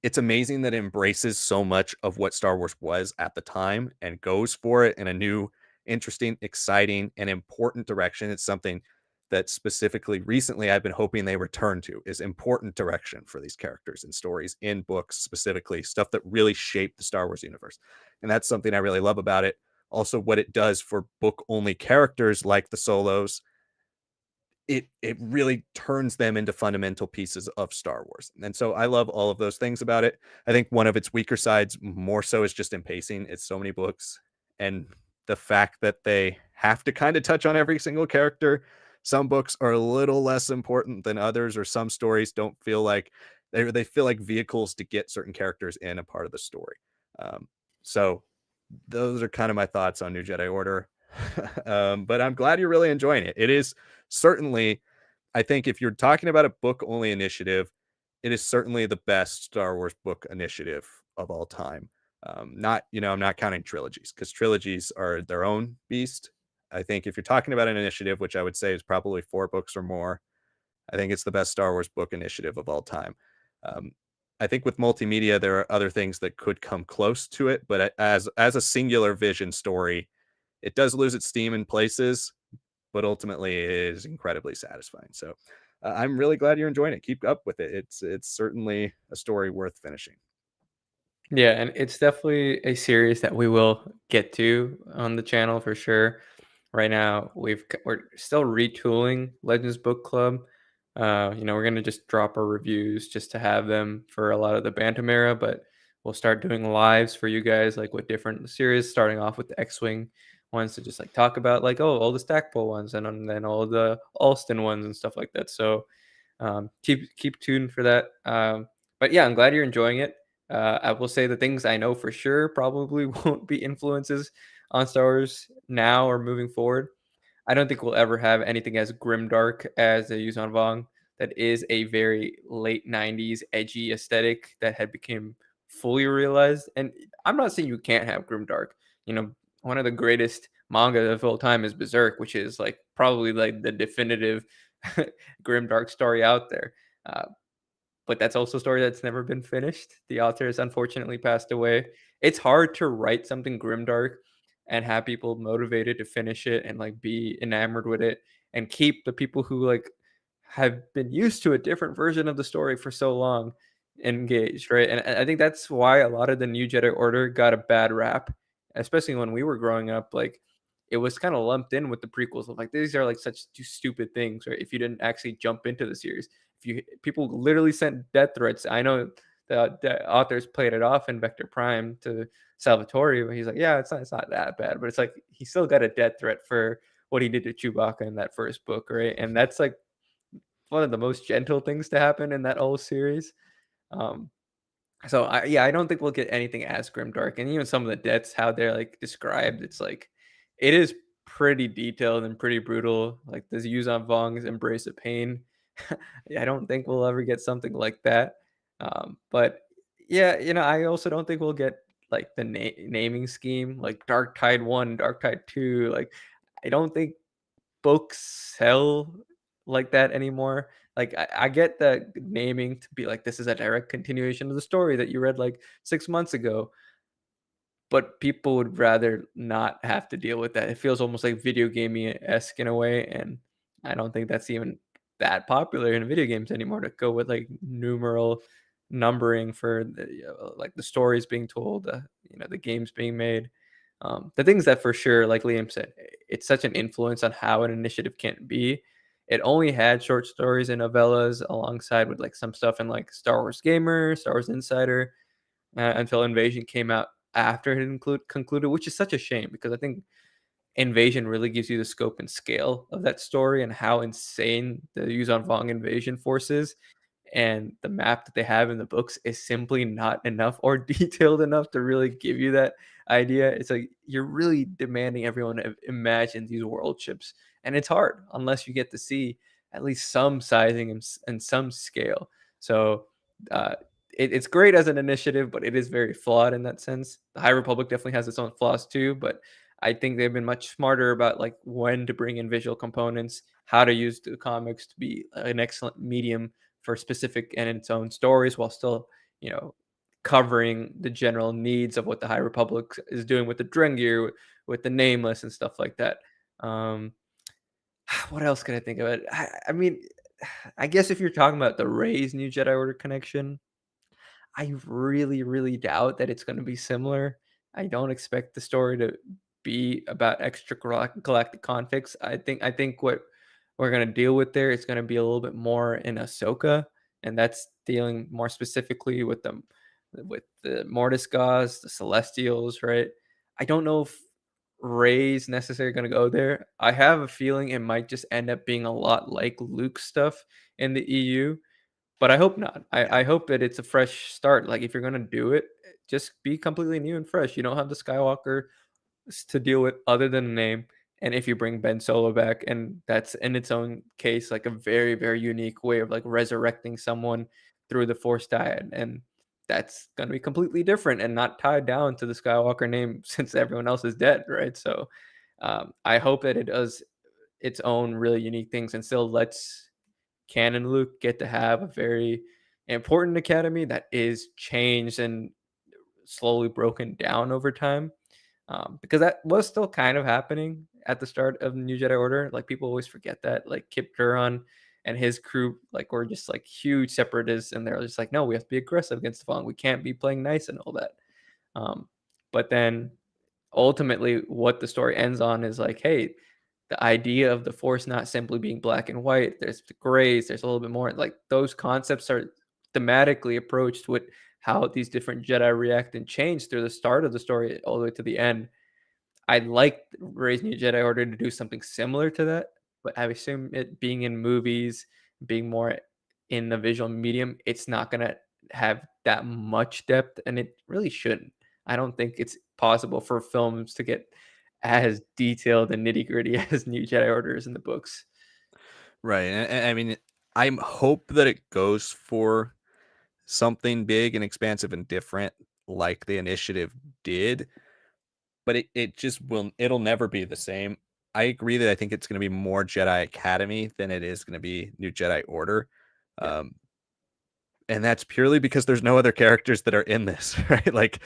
it's amazing that it embraces so much of what Star Wars was at the time and goes for it in a new, interesting, exciting, and important direction. It's something that specifically recently I've been hoping they return to, is important direction for these characters and stories in books, specifically stuff that really shaped the Star Wars universe. And that's something I really love about it. Also, what it does for book only characters like the Solos, it really turns them into fundamental pieces of Star Wars. And so I love all of those things about it. I think one of its weaker sides more so is just in pacing. It's so many books, and the fact that they have to kind of touch on every single character. Some books are a little less important than others, or some stories don't feel like they feel like vehicles to get certain characters in a part of the story. So those are kind of my thoughts on New Jedi Order. But I'm glad you're really enjoying it. It is certainly, I think if you're talking about a book only initiative, it is certainly the best Star Wars book initiative of all time. Not, I'm not counting trilogies, because trilogies are their own beast. I think if you're talking about an initiative, which I would say is probably 4 books or more, I think it's the best Star Wars book initiative of all time. Um, I think with multimedia, there are other things that could come close to it, but as a singular vision story, it does lose its steam in places, but ultimately it is incredibly satisfying. So I'm really glad you're enjoying it. Keep up with it. It's certainly a story worth finishing. Yeah, and it's definitely a series that we will get to on the channel for sure. Right now, we're still retooling Legends Book Club. We're gonna just drop our reviews just to have them for a lot of the Bantam era, but we'll start doing lives for you guys, like with different series, starting off with the X-Wing ones to just like talk about like, oh, all the Stackpole ones, and then all the Alston ones and stuff like that. So keep tuned for that. But yeah, I'm glad you're enjoying it. I will say the things I know for sure probably won't be influences on Star Wars now or moving forward. I don't think we'll ever have anything as grimdark as the Yuuzhan Vong. That is a very late '90s edgy aesthetic that had become fully realized. And I'm not saying you can't have grimdark. One of the greatest manga of all time is Berserk, which is like probably like the definitive grimdark story out there. Uh, but that's also a story that's never been finished. The author has unfortunately passed away. It's hard to write something grimdark and have people motivated to finish it and like be enamored with it and keep the people who like have been used to a different version of the story for so long engaged, right? And I think that's why a lot of the New Jedi Order got a bad rap, especially when we were growing up. Like it was kind of lumped in with the prequels of like these are like such stupid things, right? If you didn't actually jump into the series, if you people literally sent death threats. I know the authors played it off in Vector Prime to Salvatore, but he's like, yeah, it's not that bad, but it's like he still got a death threat for what he did to Chewbacca in that first book, right? And that's like one of the most gentle things to happen in that whole series. Um, so I don't think we'll get anything as grimdark, and even some of the deaths, how they're like described, it's like it is pretty detailed and pretty brutal. Like the Yuzan Vong's embrace of pain. I don't think we'll ever get something like that. But yeah, I also don't think we'll get like the naming scheme, like Dark Tide One, Dark Tide Two. Like I don't think books sell like that anymore. Like I get the naming to be like this is a direct continuation of the story that you read like 6 months ago, but people would rather not have to deal with that. It feels almost like video gamey esque in a way, and I don't think that's even that popular in video games anymore to go with like numeral numbering for like the stories being told, the games being made. The things that for sure, like Liam said, it's such an influence on how an initiative can be. It only had short stories and novellas alongside with like some stuff in like Star Wars Gamer, Star Wars Insider, until Invasion came out after it concluded, which is such a shame because I think Invasion really gives you the scope and scale of that story and how insane the Yuzan Vong invasion force is. And the map that they have in the books is simply not enough or detailed enough to really give you that idea. It's like you're really demanding everyone to imagine these world ships, and it's hard unless you get to see at least some sizing and some scale. So uh, it's great as an initiative, but it is very flawed in that sense. The High Republic definitely has its own flaws too, but I think they've been much smarter about like when to bring in visual components, how to use the comics to be an excellent medium for specific and its own stories while still, you know, covering the general needs of what the High Republic is doing with the Drengir, with the Nameless and stuff like that. Um, what else can I think of it? I mean, I guess if you're talking about the Rey's New Jedi Order connection, I really, really doubt that it's gonna be similar. I don't expect the story to be about extra galactic conflicts. I think what we're gonna deal with there is gonna be a little bit more in Ahsoka, and that's dealing more specifically with the Mortis gods, the Celestials, right? I don't know if Rey's necessarily gonna go there. I have a feeling it might just end up being a lot like Luke stuff in the EU, but I hope not. Yeah. I hope that it's a fresh start. Like if you're gonna do it, just be completely new and fresh. You don't have the Skywalker to deal with other than the name. And if you bring Ben Solo back, and that's in its own case like a very, very unique way of like resurrecting someone through the Force diet, and that's gonna be completely different and not tied down to the Skywalker name since everyone else is dead, right? So I hope that it does its own really unique things and still lets Canon Luke get to have a very important academy that is changed and slowly broken down over time. Because that was still kind of happening at the start of the New Jedi Order. Like people always forget that. Like Kip Duran and his crew, like were just like huge separatists, and they're just like, no, we have to be aggressive against the Vong. We can't be playing nice and all that. Um, but then ultimately, what the story ends on is like, hey, the idea of the force not simply being black and white, there's the grays, there's a little bit more like those concepts are thematically approached with how these different Jedi react and change through the start of the story all the way to the end. I'd like Rey's New Jedi Order to do something similar to that, but I assume it being in movies, being more in the visual medium, it's not gonna have that much depth, and it really shouldn't. I don't think it's possible for films to get as detailed and nitty gritty as New Jedi Order is in the books. Right. And I mean, I hope that it goes for something big and expansive and different like the initiative did, but it just it'll never be the same. I agree that I think it's going to be more Jedi Academy than it is going to be New Jedi Order. Yeah, Um, and that's purely because there's no other characters that are in this, right? Like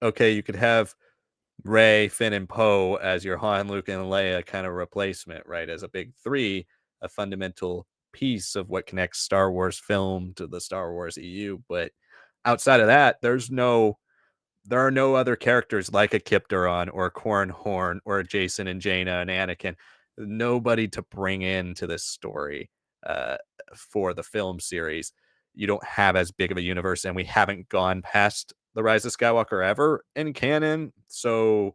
okay, you could have Rey, Finn, and Poe as your Han, Luke, and Leia kind of replacement, right? As a big three, a fundamental piece of what connects Star Wars film to the Star Wars EU. But outside of that, there are no other characters like a Kip Duron or a Corran Horn or a Jason and Jaina and Anakin. Nobody to bring into this story uh, for the film series. You don't have as big of a universe, and we haven't gone past the Rise of Skywalker ever in canon. So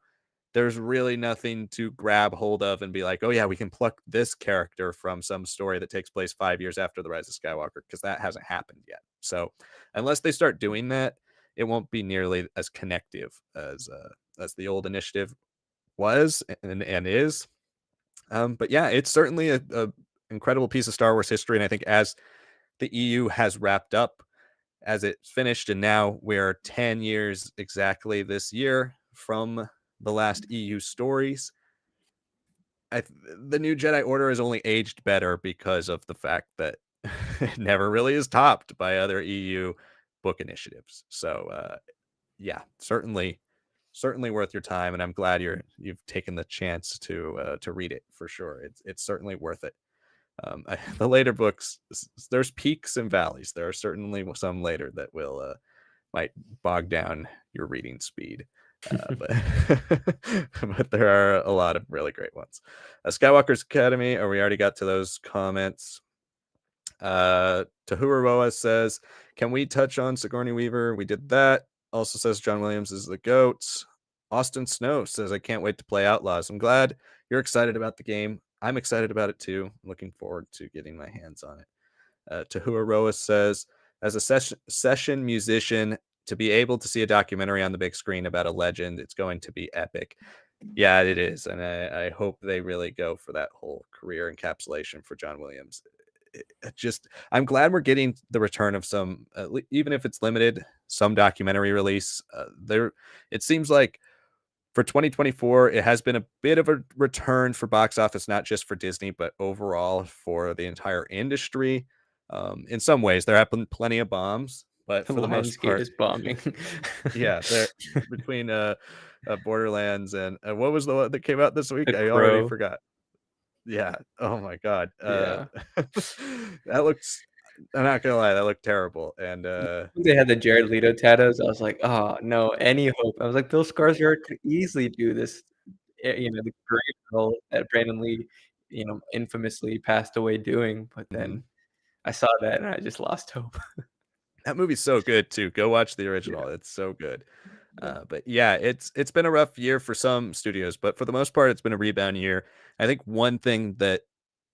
there's really nothing to grab hold of and be like, oh yeah, we can pluck this character from some story that takes place 5 years after the Rise of Skywalker, because that hasn't happened yet. So unless they start doing that, it won't be nearly as connective as the old initiative was and is. But yeah, it's certainly a incredible piece of Star Wars history, and I think as the EU has wrapped up, as it's finished, and now we're 10 years exactly this year from the last EU stories. The new Jedi Order has only aged better because of the fact that it never really is topped by other EU book initiatives. So yeah, certainly worth your time, and I'm glad you've taken the chance to read it for sure. It's certainly worth it. The later books, there's peaks and valleys. There are certainly some later that will might bog down your reading speed. But but there are a lot of really great ones. Skywalker's Academy, or we already got to those comments. Tahura Roa says, can we touch on Sigourney Weaver? We did that. Also says John Williams is the GOAT. Austin Snow says, I can't wait to play Outlaws. I'm glad you're excited about the game. I'm excited about it too. Looking forward to getting my hands on it. Tahua Roa says, as a session musician, to be able to see a documentary on the big screen about a legend, it's going to be epic. Yeah, it is. And I hope they really go for that whole career encapsulation for John Williams. I'm glad we're getting the return of some, even if it's limited, some documentary release. It seems like for 2024, it has been a bit of a return for box office, not just for Disney, but overall for the entire industry. In some ways, there have been plenty of bombs, but for the most Lionsgate part, is bombing. yeah, they're between Borderlands and what was the one that came out this week? The I already Crow. forgot. Yeah. Oh my god. Yeah. That looks. I'm not gonna lie, that looked terrible. And They had the Jared Leto tattoos. I was like, "Oh, no, any hope." I was like, "Bill Skarsgård could easily do this." The great role that Brandon Lee, infamously passed away doing, but mhm. then I saw that and I just lost hope. That movie's so good too. Go watch the Yeah, original. It's so good. yeah, But yeah, it's been a rough year for some studios, but for the most part, it's been a rebound year. I think one thing that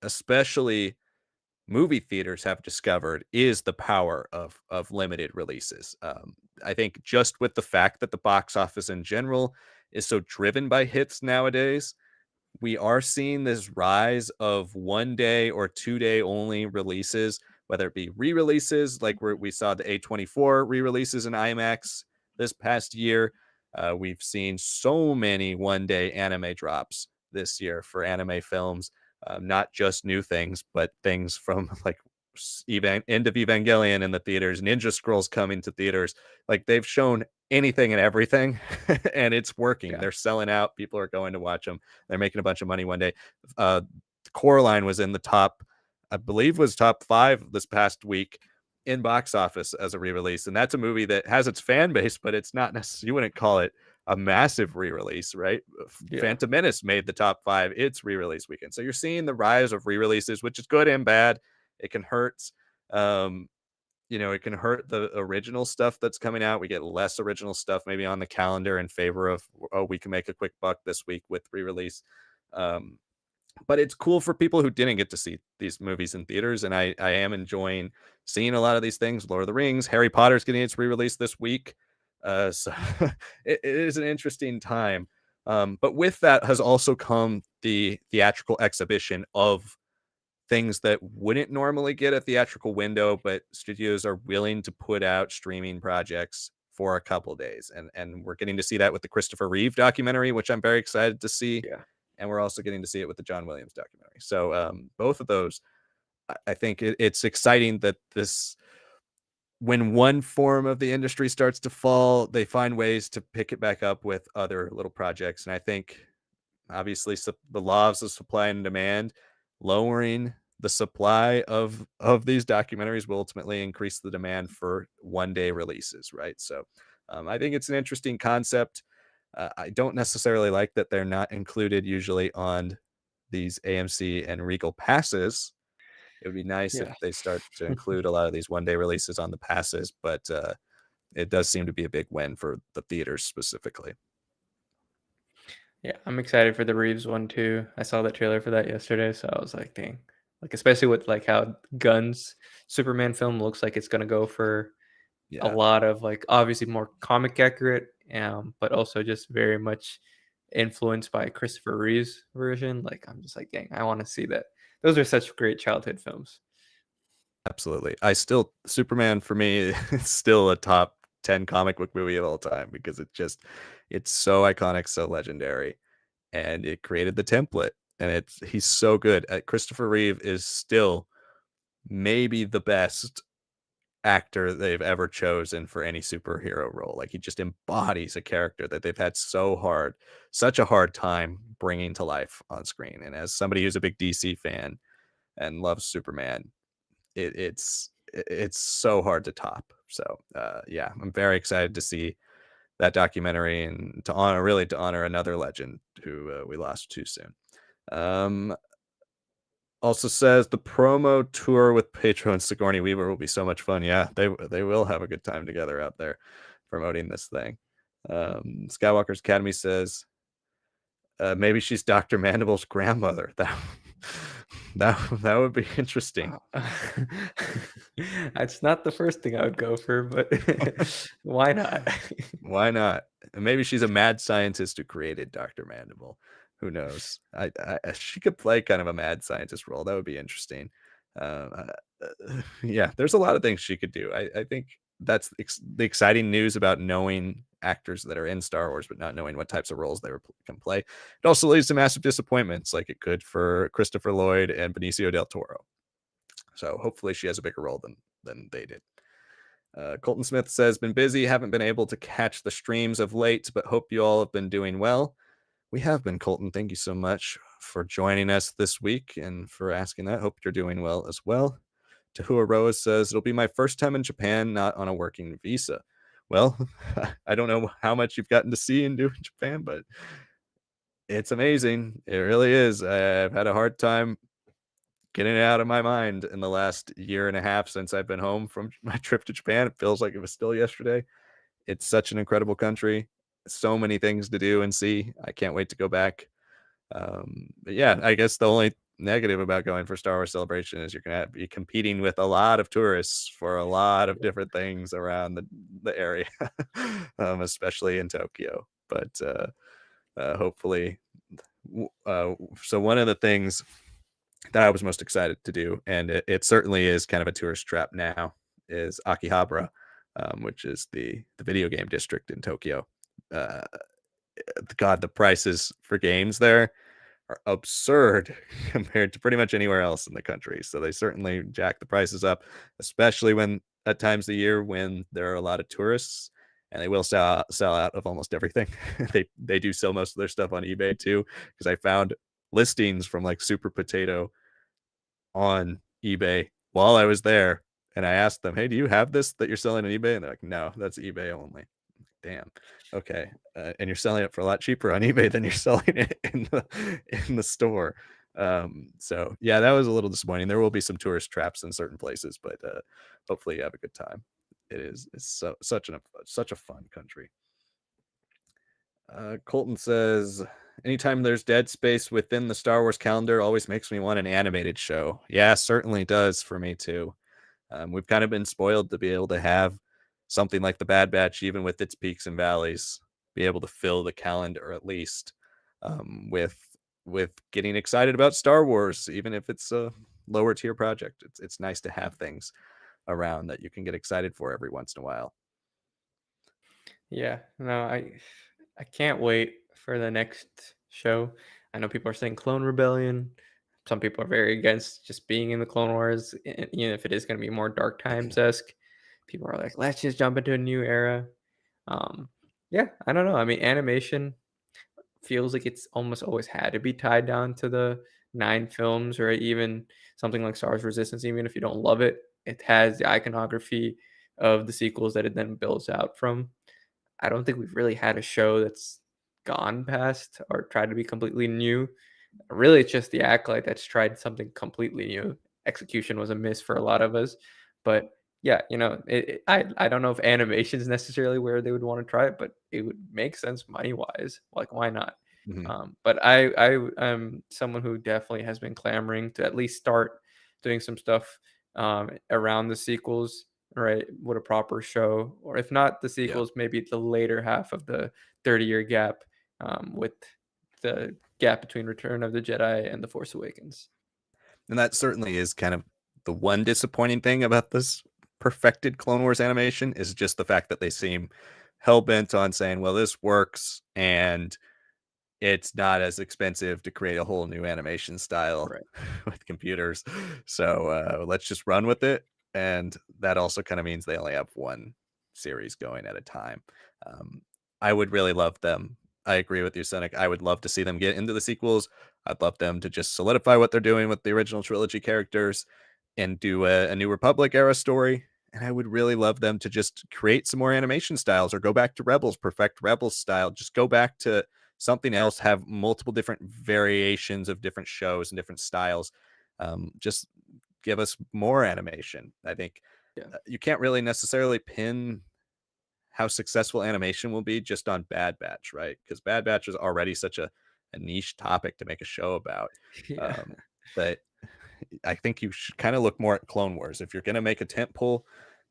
especially movie theaters have discovered is the power of limited releases. I think just with the fact that the box office in general is so driven by hits nowadays, we are seeing this rise of 1 day or 2 day only releases, whether it be re-releases like we saw the A24 re-releases in IMAX this past year. We've seen so many 1 day anime drops this year for anime films, not just new things, but things from like end of Evangelion in the theaters, Ninja Scrolls coming to theaters. Like they've shown anything and everything, and it's working. yeah, They're selling out. People are going to watch them. They're making a bunch of money one day. Uh, Coraline was in the top, I believe, was top 5 this past week in box office as a re-release, and that's a movie that has its fan base, but it's not necessarily, you wouldn't call it a massive re-release, right? yeah, Phantom Menace made the top 5 its re-release weekend, so you're seeing the rise of re-releases, which is good and bad. It can hurt. Um, it can hurt the original stuff that's coming out. We get less original stuff maybe on the calendar in favor of, oh, we can make a quick buck this week with re-release. Um, but it's cool for people who didn't get to see these movies in theaters, and I am enjoying seeing a lot of these things. Lord of the Rings, Harry Potter's getting its re-release this week, so it is an interesting time. But with that has also come the theatrical exhibition of things that wouldn't normally get a theatrical window, but studios are willing to put out streaming projects for a couple days. And we're getting to see that with the Christopher Reeve documentary, which I'm very excited to see. yeah. And we're also getting to see it with the John Williams documentary. So both of those, I think it's exciting that this when one form of the industry starts to fall, they find ways to pick it back up with other little projects. And I think obviously the laws of supply and demand, lowering the supply of these documentaries will ultimately increase the demand for one day releases, right? So I think it's an interesting concept. I don't necessarily like that they're not included usually on these AMC and Regal passes. It would be nice if Yeah. they start to include a lot of these one day releases on the passes, but it does seem to be a big win for the theaters specifically. Yeah, I'm excited for the Reeves one too. I saw that trailer for that yesterday, so I was like, dang. Like especially with like how Gunn's Superman film looks like it's gonna go for a Yeah, lot of like obviously more comic accurate, but also just very much influenced by Christopher Reeve's version. Like I'm just like, dang, I want to see that. Those are such great childhood films. absolutely. I still Superman for me is still a top 10 comic book movie of all time because it's so iconic, so legendary, and it created the template. And he's so good. Christopher Reeve is still maybe the best actor they've ever chosen for any superhero role. Like he just embodies a character that they've had such a hard time bringing to life on screen. And as somebody who's a big DC fan and loves Superman, it's so hard to top. So yeah, I'm very excited to see that documentary and to honor another legend who we lost too soon. Um, Also says the promo tour with Pedro and Sigourney Weaver will be so much fun. Yeah, they will have a good time together out there promoting this thing. Skywalker's Academy says maybe she's Dr. Mandible's grandmother. That would be interesting. Wow. That's not the first thing I would go for, but why not? Why not? And maybe she's a mad scientist who created Dr. Mandible. Who knows? She could play kind of a mad scientist role. That would be interesting. Yeah, there's a lot of things she could do. I think that's the exciting news about knowing actors that are in Star Wars, but not knowing what types of roles can play. It also leads to massive disappointments, like it could for Christopher Lloyd and Benicio del Toro. So hopefully, she has a bigger role than they did. Colton Smith says, been busy, haven't been able to catch the streams of late, but hope you all have been doing well. We have been, Colton. Thank you so much for joining us this week and for asking that. Hope you're doing well as well. Tahua Roa says, it'll be my first time in Japan, not on a working visa. Well, I don't know how much you've gotten to see and do in Japan, but it's amazing. It really is. I've had a hard time getting it out of my mind in the last year and a half since I've been home from my trip to Japan. It feels like it was still yesterday. It's such an incredible country. So many things to do and see. I can't wait to go back. But yeah, I guess the only negative about going for Star Wars Celebration is you're going to be competing with a lot of tourists for a lot of different things around the area, especially in Tokyo. But hopefully, so one of the things that I was most excited to do, and it certainly is kind of a tourist trap now, is Akihabara, which is the video game district in Tokyo. Uh, God, the prices for games there are absurd compared to pretty much anywhere else in the country. So they certainly jack the prices up, especially when at times of the year when there are a lot of tourists, and they will sell out of almost everything. They do sell most of their stuff on eBay too, because I found listings from like Super Potato on eBay while I was there, and I asked them, "Hey, do you have this that you're selling on eBay?" And they're like, "No, that's eBay only." Damn. Okay. And you're selling it for a lot cheaper on eBay than you're selling it in the store. So yeah, that was a little disappointing. There will be some tourist traps in certain places, but hopefully you have a good time. It's such a fun country. Colton says, anytime there's dead space within the Star Wars calendar, always makes me want an animated show. Yeah, certainly does for me too. We've kind of been spoiled to be able to have something like the Bad Batch, even with its peaks and valleys, be able to fill the calendar at least with getting excited about Star Wars, even if it's a lower tier project. It's nice to have things around that you can get excited for every once in a while. Yeah, no, I can't wait for the next show. I know people are saying Clone Rebellion. Some people are very against just being in the Clone Wars, even if it is going to be more Dark Times esque. people are like, let's just jump into a new era. Um, yeah, I don't know. I mean, animation feels like it's almost always had to be tied down to the 9 films or even something like Star Wars Resistance, even if you don't love it, it has the iconography of the sequels that it then builds out from. I don't think we've really had a show that's gone past or tried to be completely new. Really, it's just the Acolyte that's tried something completely new. Execution was a miss for a lot of us, but yeah, I don't know if animation is necessarily where they would want to try it, but it would make sense money wise. Like, why not? Mhm. But I am someone who definitely has been clamoring to at least start doing some stuff around the sequels, right? With a proper show, or if not the Yeah. sequels, maybe the later half of the 30-year gap with the gap between Return of the Jedi and The Force Awakens. And that certainly is kind of the one disappointing thing about this perfected Clone Wars animation is just the fact that they seem hell bent on saying, well, this works and it's not as expensive to create a whole new animation style Right. with computers. So let's just run with it. And that also kind of means they only have one series going at a time. Um, I would really love them. I agree with you, Seneca. I would love to see them get into the sequels. I'd love them to just solidify what they're doing with the original trilogy characters and do a New Republic era story. And I would really love them to just create some more animation styles or go back to Rebels, perfect Rebels style. Just go back to something else, have multiple different variations of different shows and different styles. Just give us more animation. I think Yeah. you can't really necessarily pin how successful animation will be just on Bad Batch, right? Because Bad Batch is already such a niche topic to make a show about. Yeah. Um, but I think you should kind of look more at Clone Wars. If you're going to make a tentpole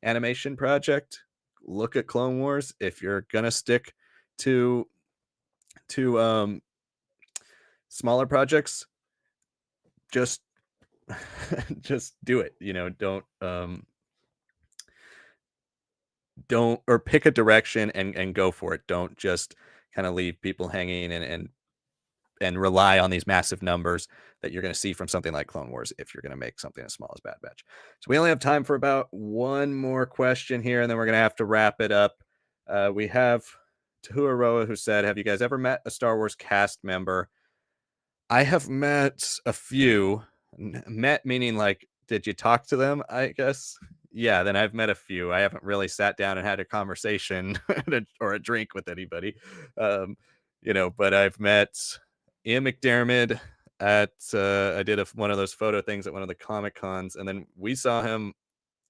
animation project, look at Clone Wars. If you're going to stick to to smaller projects, just just do it. Don't or pick a direction and go for it. Don't just kind of leave people hanging and rely on these massive numbers that you're going to see from something like Clone Wars if you're going to make something as small as Bad Batch. So we only have time for about one more question here, and then we're going to have to wrap it up. We have Tahuaroa who said, "Have you guys ever met a Star Wars cast member?" I have met a few. Met meaning like, did you talk to them? I guess. Yeah, then I've met a few. I haven't really sat down and had a conversation or a drink with anybody. Um, but I've met Ian McDermott at I did one of those photo things at one of the Comic Cons, and then we saw him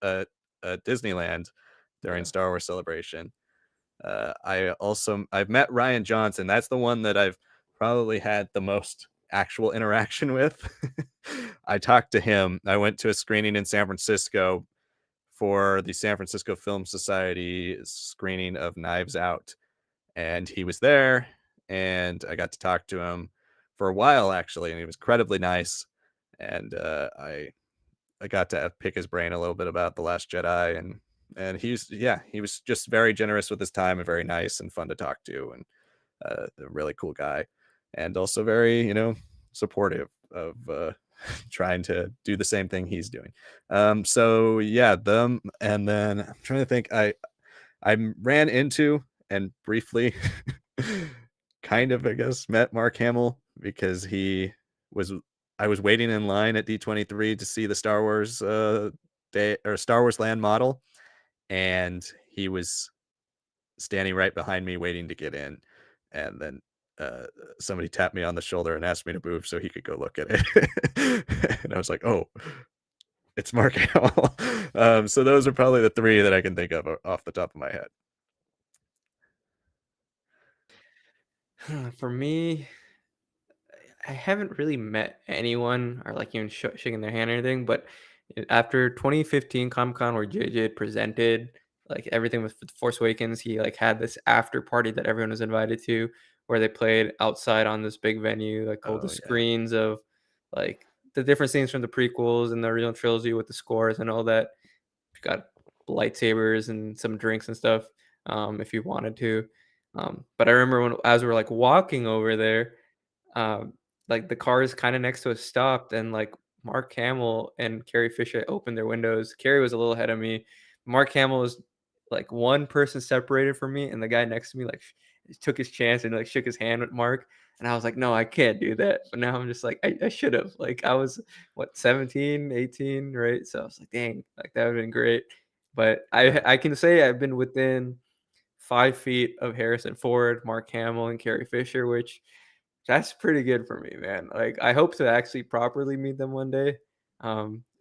at, at Disneyland during Yeah. Star Wars Celebration. I've met Ryan Johnson. That's the one that I've probably had the most actual interaction with. I talked to him. I went to a screening in San Francisco for the San Francisco Film Society screening of Knives Out, and he was there, and I got to talk to him for a while actually, and he was incredibly nice. And I got to pick his brain a little bit about The Last Jedi, and he was just very generous with his time and very nice and fun to talk to, and a really cool guy, and also very supportive of trying to do the same thing he's doing. So yeah, them, and then I'm trying to think. I ran into and briefly kind of, I guess, met Mark Hamill because he was I was waiting in line at D23 to see the Star Wars day or Star Wars Land model, and he was standing right behind me waiting to get in, and then uh, somebody tapped me on the shoulder and asked me to move so he could go look at it. And I was like, "Oh, it's Mark Hamill." So those are probably the three that I can think of off the top of my head. For me, I haven't really met anyone or like even shaking their hand or anything, but after 2015 Comic Con where JJ had presented like everything with Force Awakens, he like had this after party that everyone was invited to where they played outside on this big venue, like all the Oh yeah. screens of like the different scenes from the prequels and the original trilogy with the scores and all that. Got lightsabers and some drinks and stuff if you wanted to. But I remember when as we were like walking over there, um, like, the cars kinda next to us stopped, and, like, Mark Hamill and Carrie Fisher opened their windows. Carrie was a little ahead of me, Mark Hamill was like one person separated from me, and the guy next to me like took his chance and like shook his hand with Mark, and I was like, no, I can't do that. But now I'm just like, I should have. Like I was what 17, 18, right? So I was like, dang, like that would have been great. But I can say I've been within 5 feet of Harrison Ford, Mark Hamill, and Carrie Fisher, which that's pretty good for me, man. Like I hope to actually properly meet them one day.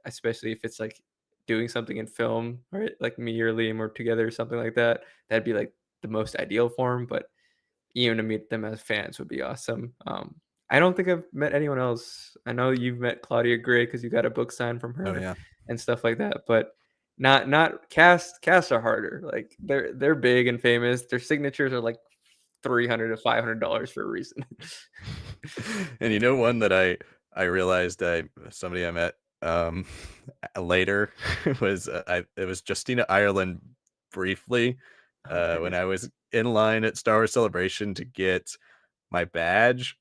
Especially if it's like doing something in film, right? Like me or Liam or together or something like that. That'd be like the most ideal form, but even to meet them as fans would be awesome. I don't think I've met anyone else. I know you've met Claudia Gray because you got a book signed from Oh her yeah. and stuff like that, but not casts are harder. Like they're big and famous. Their signatures are like $300 to $500 for a reason. And you know, one that I realized somebody I met um later was it was Justina Ireland briefly when Okay. I was in line at Star Wars Celebration to get my badge,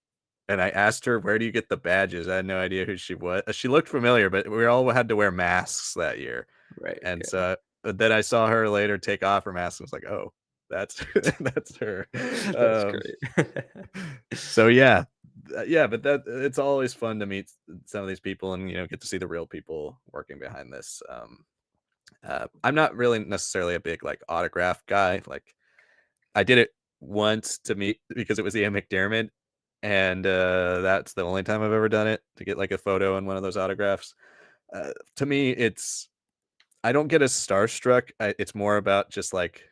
and I asked her, "Where do you get the badges?" I had no idea who she was. She looked familiar, but we all had to wear masks that year, Right. and Yeah. so then I saw her later take off her mask. And was like, "Oh, that's that's her." That's Um, great. so yeah, yeah, but that it's always fun to meet some of these people and get to see the real people working behind this. I'm not really necessarily a big like autograph guy. Like I did it once to meet because it was Ian McDiarmid, and that's the only time I've ever done it to get like a photo and one of those autographs. To me, I don't get as starstruck. It's more about just like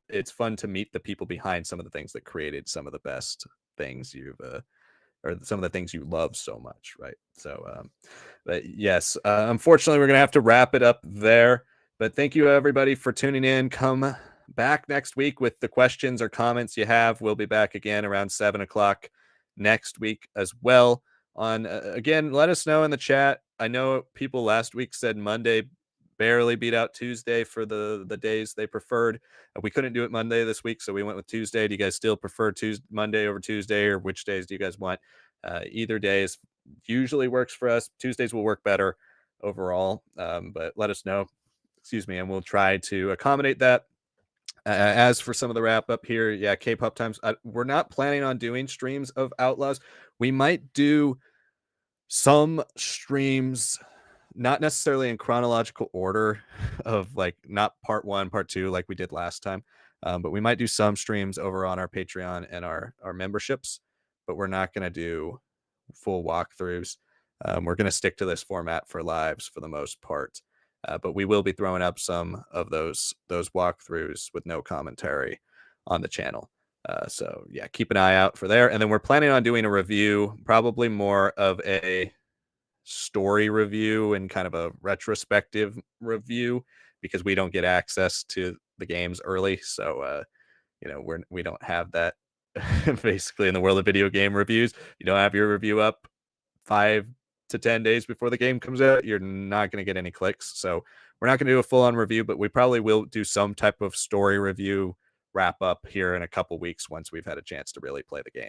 it's fun to meet the people behind some of the things that created some of the best things you've or some of the things you love so much, right? So, but yes, unfortunately, we're gonna have to wrap it up there. But thank you everybody for tuning in. Come back next week with the questions or comments you have. We'll be back again around 7 o'clock next week as well. On again, let us know in the chat. I know people last week said Monday barely beat out Tuesday for the days they preferred. We couldn't do it Monday this week, so we went with Tuesday. Do you guys still prefer Tuesday, Monday over Tuesday, or which days do you guys want? Either days usually works for us. Tuesdays will work better overall, but let us know. Excuse me, and we'll try to accommodate that. As for some of the wrap up here, yeah, K-pop times. We're not planning on doing streams of Outlaws. We might do some streams, not necessarily in chronological order of like not part one, part two, like we did last time. But we might do some streams over on our Patreon and our memberships, but we're not going to do full walkthroughs. We're going to stick to this format for lives for the most part. But we will be throwing up some of those walkthroughs with no commentary on the channel. So yeah, keep an eye out for there. And then we're planning on doing a review, probably more of a story review and kind of a retrospective review because we don't get access to the games early. So we don't have that basically in the world of video game reviews. You don't have your review up 5 to 10 days before the game comes out, you're not going to get any clicks. So we're not going to do a full-on review, but we probably will do some type of story review wrap up here in a couple weeks once we've had a chance to really play the game.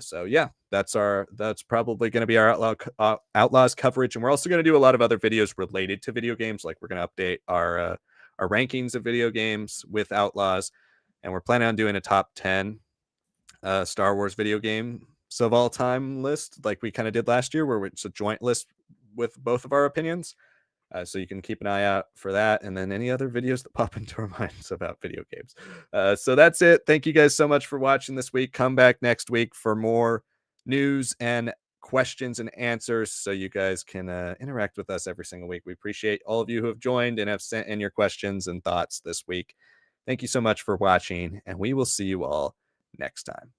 So yeah, that's probably going to be our Outlaws coverage, and we're also going to do a lot of other videos related to video games. Like we're going to update our rankings of video games with Outlaws, and we're planning on doing a top 10 Star Wars video game of all time list, like we kind of did last year, where it's a joint list with both of our opinions. So you can keep an eye out for that, and then any other videos that pop into our minds about video games. So that's it. Thank you guys so much for watching this week. Come back next week for more news and questions and answers, so you guys can interact with us every single week. We appreciate all of you who have joined and have sent in your questions and thoughts this week. Thank you so much for watching, and we will see you all next time.